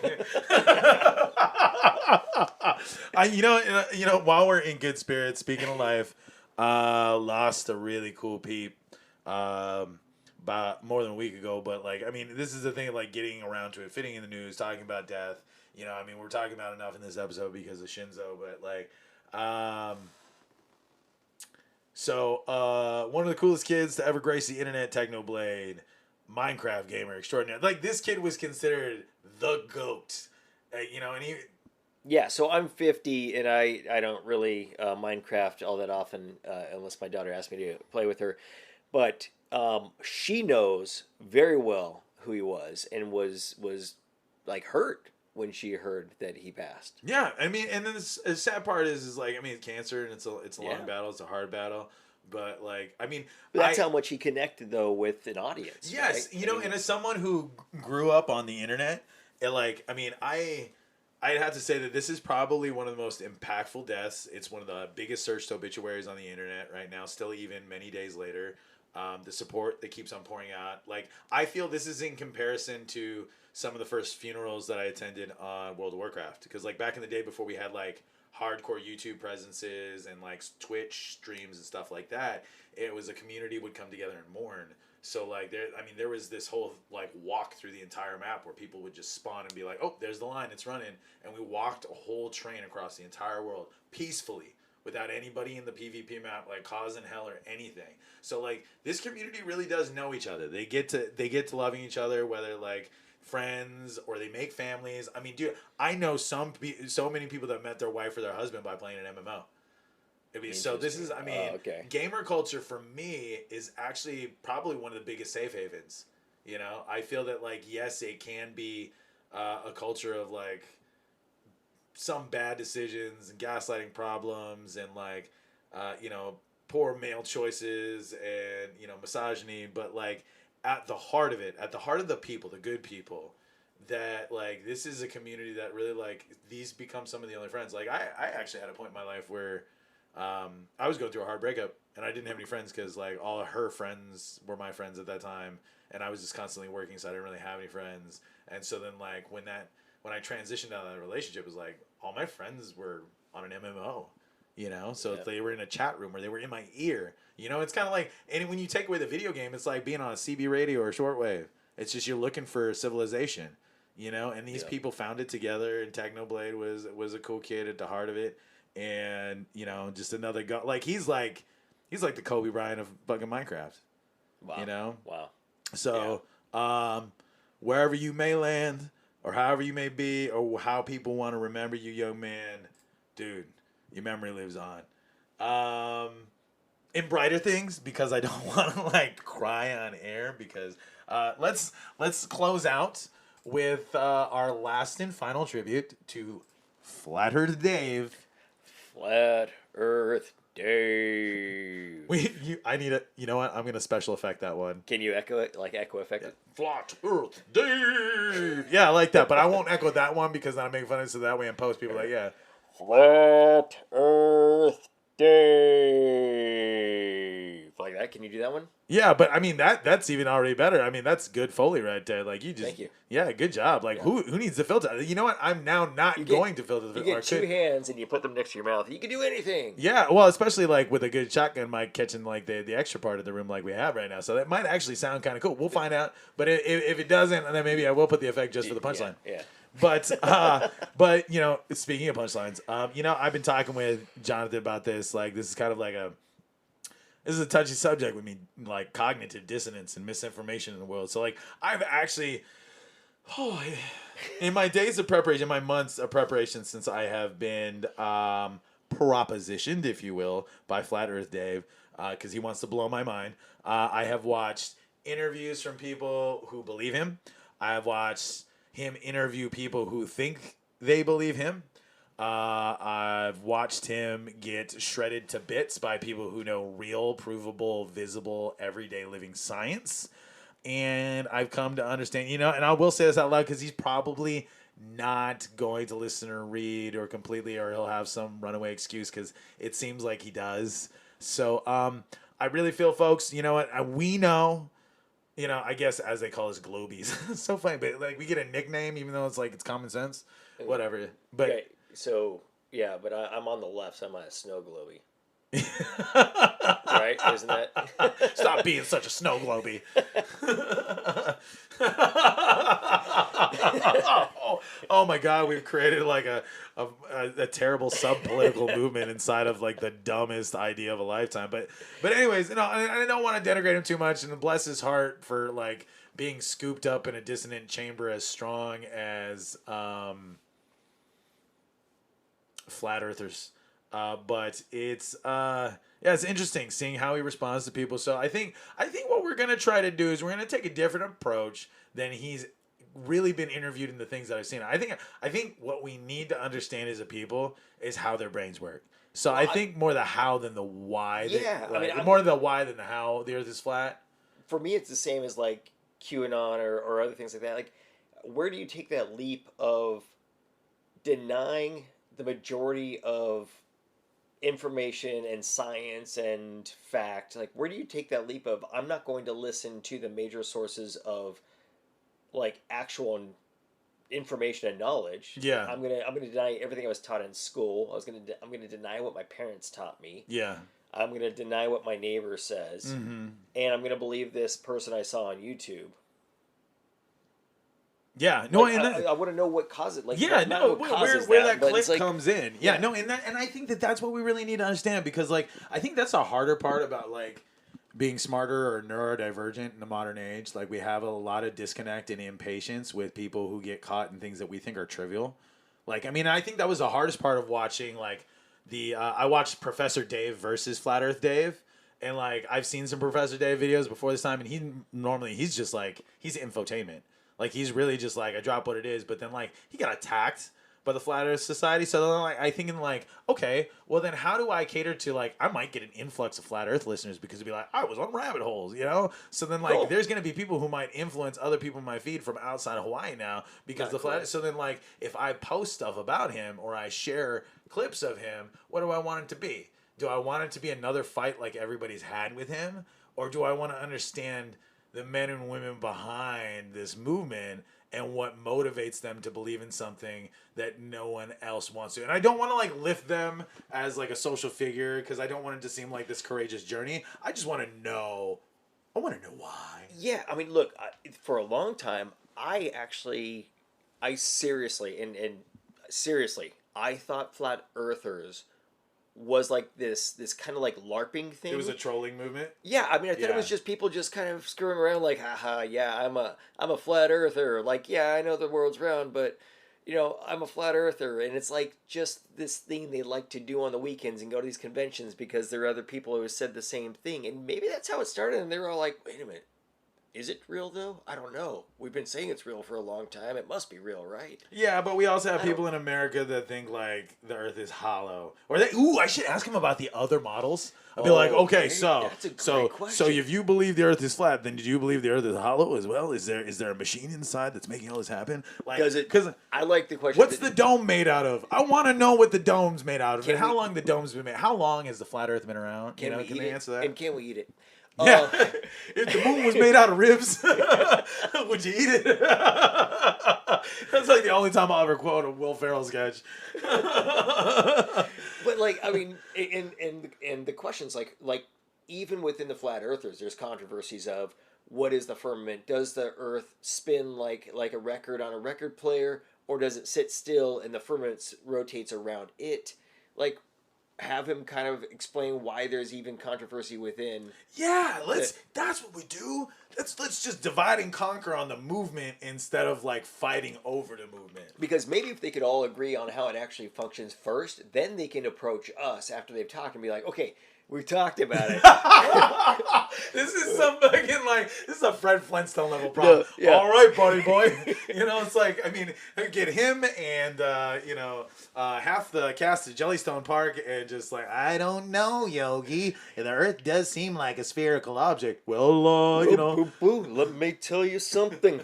While we're in good spirits, speaking of life, lost a really cool peep about more than a week ago. But like, I mean, this is the thing of like getting around to it, fitting in the news, talking about death. I mean, we're talking about enough in this episode because of Shinzo, but like, so one of the coolest kids to ever grace the internet, Technoblade, Minecraft gamer extraordinary. Like, this kid was considered the GOAT, and he. Yeah, so I'm 50, and I don't really Minecraft all that often unless my daughter asks me to play with her. But she knows very well who he was, and was like hurt when she heard that he passed. Yeah, I mean, and then the sad part is like, I mean, it's cancer, and it's a long battle, it's a hard battle. But like, I mean, that's how much he connected though with an audience. Yes, right? And as someone who grew up on the internet, I'd have to say that this is probably one of the most impactful deaths. It's one of the biggest searched obituaries on the internet right now, still even many days later. The support that keeps on pouring out. Like, I feel this is in comparison to some of the first funerals that I attended on World of Warcraft. Because like back in the day before we had like hardcore YouTube presences and like Twitch streams and stuff like that, it was a community would come together and mourn. So like there was this whole like walk through the entire map where people would just spawn and be like, oh, there's the line, it's running, and we walked a whole train across the entire world peacefully without anybody in the PvP map like causing hell or anything. So like this community really does know each other. They get to loving each other, whether like friends or they make families. I mean, dude, I know so many people that met their wife or their husband by playing an MMO. I mean, so this is, okay. gamer culture for me is actually probably one of the biggest safe havens. You know, I feel that, like, yes, it can be a culture of, like, some bad decisions and gaslighting problems and, like, you know, poor male choices and, you know, misogyny, but, like, at the heart of it, at the heart of the people, the good people, that, like, this is a community that really, like, these become some of the only friends. Like, I actually had a point in my life where I was going through a hard breakup and I didn't have any friends because, like, all of her friends were my friends at that time. And I was just constantly working, so I didn't really have any friends. And so then, like, when I transitioned out of that relationship, it was like all my friends were on an MMO, you know? So they were in a chat room or they were in my ear. You know, it's kind of like, and when you take away the video game, it's like being on a CB radio or shortwave. It's just you're looking for civilization, you know? And these people found it together, and Technoblade was a cool kid at the heart of it. And, you know, just another guy. Like, he's like the Kobe Bryant of fucking Minecraft. Wow. You know? Wow. So, wherever you may land, or however you may be, or how people want to remember you, young man, dude, your memory lives on. In brighter things, because I don't want to, like, cry on air, because let's close out with our last and final tribute to Flat Earth Dave. Flat Earth Dave. I need a. You know what? I'm gonna special effect that one. Can you echo it? Like echo effect it? Flat Earth Dave. Yeah, I like that, but I won't echo that one because then I'm making fun of it. So that way in post, people are like, yeah. Flat Earth Dave. Like that? Can you do that one? Yeah, but I mean that's even already better. I mean, that's good Foley right there. Like, you just, thank you. Yeah, good job. Like, who needs the filter? You know what? I'm now not going to filter the filter. You get two hands and you put them next to your mouth. You can do anything. Yeah, well, especially like with a good shotgun mic catching like the extra part of the room like we have right now. So that might actually sound kind of cool. We'll find out. But if it doesn't, then maybe I will put the effect just for the punchline. Yeah. But you know, speaking of punchlines, you know, I've been talking with Jonathan about this. Like, this is kind of like this is a touchy subject with me, like cognitive dissonance and misinformation in the world. So, like, I've actually, in my days of preparation, my months of preparation since I have been propositioned, if you will, by Flat Earth Dave, because he wants to blow my mind, I have watched interviews from people who believe him. I have watched him interview people who think they believe him. I've watched him get shredded to bits by people who know real, provable, visible, everyday living science. And I've come to understand, you know, and I will say this out loud because he's probably not going to listen or read or completely, or he'll have some runaway excuse because it seems like he does. So I really feel, folks, you know what, we know, you know, I guess as they call us globies. It's so funny, but like we get a nickname even though it's like it's common sense. Whatever. But okay, so yeah, but I'm on the left, so I'm on a snow globie. Right? Isn't that? Stop being such a snow globie. Oh my God, we've created like a terrible sub-political movement inside of like the dumbest idea of a lifetime. But anyways, you know, I don't want to denigrate him too much, and bless his heart for like being scooped up in a dissonant chamber as strong as flat earthers. But it's it's interesting seeing how he responds to people. So I think what we're gonna try to do is we're gonna take a different approach than he's really been interviewed in the things that I've seen. I think what we need to understand as a people is how their brains work. So I think more the how than the why. Yeah, I mean, more the why than the how the earth is flat. For me, it's the same as like QAnon or other things like that. Like, where do you take that leap of denying the majority of information and science and fact? Like, where do you take that leap of, I'm not going to listen to the major sources of like actual information and knowledge. Yeah. I'm gonna deny everything I was taught in school. I'm gonna deny what my parents taught me. Yeah. I'm gonna deny what my neighbor says. Mm-hmm. And I'm gonna believe this person I saw on YouTube. Yeah, no, like, and I want to know what caused it. Like, yeah, not no, what causes where that but click it's like, comes in. Yeah, no, and I think that's what we really need to understand, because like I think that's a harder part about like being smarter or neurodivergent in the modern age. Like we have a lot of disconnect and impatience with people who get caught in things that we think are trivial. Like, I mean, I think that was the hardest part of watching, like, I watched Professor Dave versus Flat Earth Dave. And, like, I've seen some Professor Dave videos before this time, and he's just, like, he's infotainment. Like, he's really just, like, I drop what it is, but then, like, he got attacked by the Flat Earth Society. So then, like, I thinking, like, okay, well, then how do I cater to, like, I might get an influx of Flat Earth listeners because it'd be like, I was on rabbit holes, you know? So then, like, there's going to be people who might influence other people in my feed from outside of Hawaii now because the Flat Earth. So then, like, if I post stuff about him or I share clips of him, what do I want it to be? Do I want it to be another fight like everybody's had with him? Or do I want to understand the men and women behind this movement and what motivates them to believe in something that no one else wants to? And I don't want to, like, lift them as, like, a social figure because I don't want it to seem like this courageous journey. I just want to know. I want to know why. Yeah, I mean, look, for a long time, I seriously, I thought flat earthers was like this kind of like LARPing thing. It was a trolling movement. Yeah, I mean, I thought it was just people just kind of screwing around, like, haha, yeah, I'm a flat earther. Like, yeah, I know the world's round, but you know, I'm a flat earther, and it's like just this thing they like to do on the weekends and go to these conventions because there are other people who said the same thing, and maybe that's how it started. And they were all like, wait a minute. Is it real, though? I don't know. We've been saying it's real for a long time. It must be real, right? Yeah, but we also have people in America that think, like, the Earth is hollow. Or I should ask him about the other models. I'll be like, okay, so if you believe the Earth is flat, then do you believe the Earth is hollow as well? Is there a machine inside that's making all this happen? Like, because I like the question. What's the dome made out of? I want to know what the dome's made out of and how long the dome's been made. How long has the flat Earth been around? Can they answer that? And can we eat it? Yeah. If the moon was made out of ribs, would you eat it? That's like the only time I'll ever quote a Will Ferrell sketch. But, like, I mean, and the questions, like even within the flat earthers, there's controversies of what is the firmament? Does the Earth spin like a record on a record player, or does it sit still and the firmament rotates around it? Like, have him kind of explain why there's even controversy within. Yeah, that's what we do. Let's just divide and conquer on the movement instead of, like, fighting over the movement. Because maybe if they could all agree on how it actually functions first, then they can approach us after they've talked and be like, okay, we've talked about it. This is this is a Fred Flintstone level problem. No, yeah. All right, buddy boy. You know, it's like, I mean, get him and, half the cast of Jellystone Park and just like, I don't know, Yogi. The Earth does seem like a spherical object. Well, you know. Let me tell you something.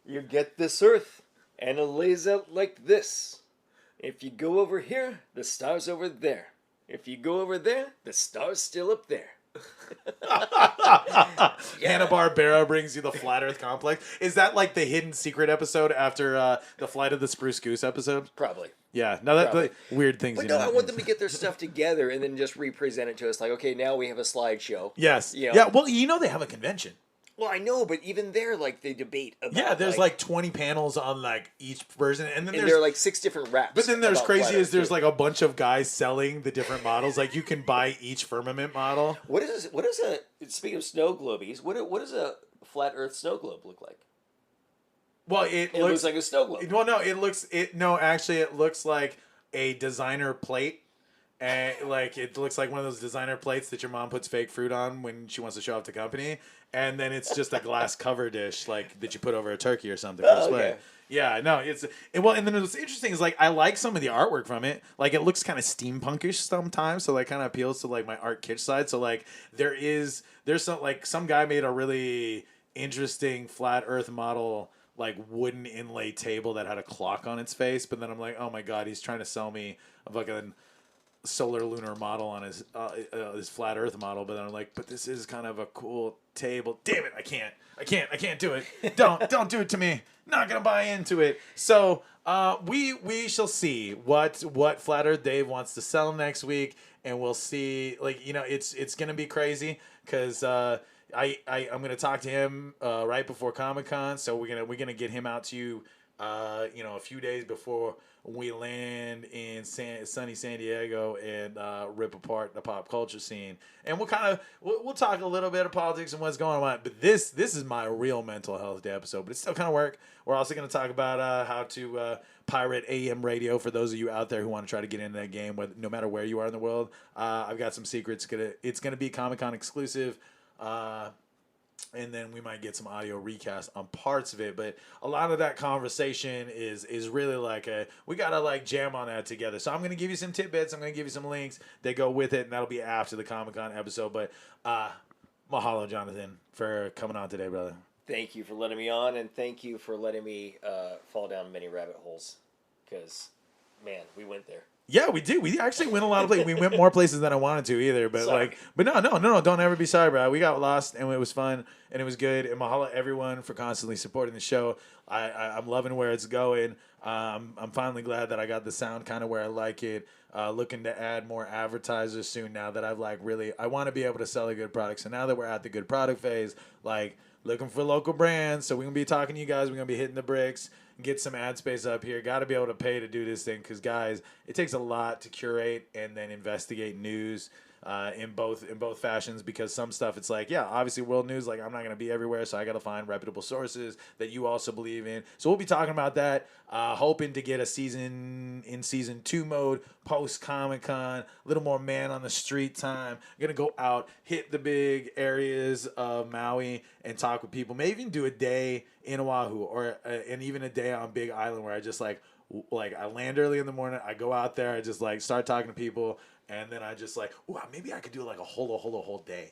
You get this Earth, and it lays out like this. If you go over here, the star's over there. If you go over there, the star's still up there. Hanna-Barbera brings you the Flat Earth Complex. Is that like the hidden secret episode after the Flight of the Spruce Goose episode? Probably. Yeah. No, that's like weird things. But no, I want them to get their stuff together and then just represent it to us. Like, okay, now we have a slideshow. Yes. You know? Yeah. Well, you know they have a convention. Well, I know, but even there, like, they debate about... Yeah, there's like 20 panels on, like, each version. And then there are like 6 different raps. But then there's crazy is there's like a bunch of guys selling the different models. Like, you can buy each firmament model. What is speaking of snow globies, what does a flat Earth snow globe look like? Well, it looks like a snow globe. Well, no, it looks like a designer plate. And like it looks like one of those designer plates that your mom puts fake fruit on when she wants to show off the company, and then it's just a glass cover dish like that you put over a turkey or something. Okay. Yeah, no, and then what's interesting is like I like some of the artwork from it. Like it looks kind of steampunkish sometimes, so like kind of appeals to like my art kitsch side. So like there's some guy made a really interesting flat Earth model, like wooden inlay table that had a clock on its face. But then I'm like, oh my god, he's trying to sell me a fucking solar lunar model on his flat Earth model. But then I'm like, but this is kind of a cool table. Damn it, I can't do it. Don't do it to me. Not gonna buy into it. So we shall see what Flat Earth Dave wants to sell next week, and we'll see. Like, you know, it's gonna be crazy because I'm gonna talk to him right before Comic-Con. So we're gonna get him out to you a few days before we land in sunny San Diego and rip apart the pop culture scene. And we'll talk a little bit of politics and what's going on. But this is my real mental health day episode, but it's still kind of work. We're also going to talk about how to pirate AM radio for those of you out there who want to try to get into that game, no matter where you are in the world. I've got some secrets. It's gonna be Comic-Con exclusive. And then we might get some audio recast on parts of it, but a lot of that conversation is really like we gotta like jam on that together. So I'm gonna give you some tidbits, I'm gonna give you some links that go with it, and that'll be after the Comic-Con episode. But mahalo, Jonathan, for coming on today, brother. Thank you for letting me on, and thank you for letting me fall down many rabbit holes, because man, we went there. Yeah, we did. We actually went a lot of places. We went more places than I wanted to either. But sorry. No. Don't ever be sorry, bro. We got lost and it was fun and it was good. And mahalo everyone for constantly supporting the show. I'm loving where it's going. I'm finally glad that I got the sound kind of where I like it. Looking to add more advertisers soon now that I've I want to be able to sell a good product. So now that we're at the good product phase, looking for local brands. So we're going to be talking to you guys. We're going to be hitting the bricks. Get some ad space up here. Got to be able to pay to do this thing because, guys, it takes a lot to curate and then investigate news in both fashions, because some stuff it's obviously world news, I'm not going to be everywhere, so I got to find reputable sources that you also believe in. So we'll be talking about that, hoping to get a season 2 mode post Comic-Con, a little more man on the street time. I'm going to go out, hit the big areas of Maui and talk with people, maybe even do a day in Oahu or and even a day on Big Island where I just I land early in the morning, I go out there, I just start talking to people. And then I just maybe I could do a whole day.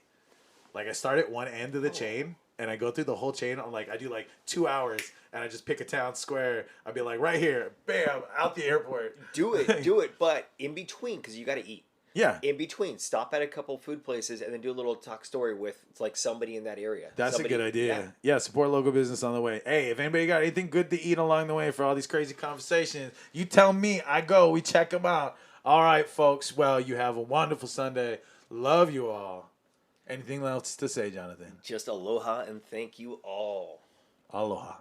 I start at one end of the chain and I go through the whole chain. I do 2 hours and I just pick a town square. I'd be right here, bam, out the airport. Do it. But in between, because you got to eat. Yeah. In between, stop at a couple food places and then do a little talk story with somebody in that area. That's a good idea. Yeah, support local business on the way. Hey, if anybody got anything good to eat along the way for all these crazy conversations, you tell me. I go. We check them out. All right, folks. Well, you have a wonderful Sunday. Love you all. Anything else to say, Jonathan? Just aloha and thank you all. Aloha.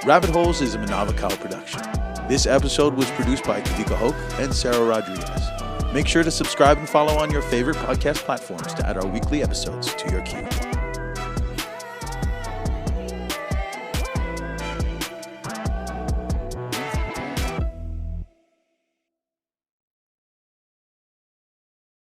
Rabbit Holes is a Manava Cow production. This episode was produced by Kawika and Sarah Rodriguez. Make sure to subscribe and follow on your favorite podcast platforms to add our weekly episodes to your queue.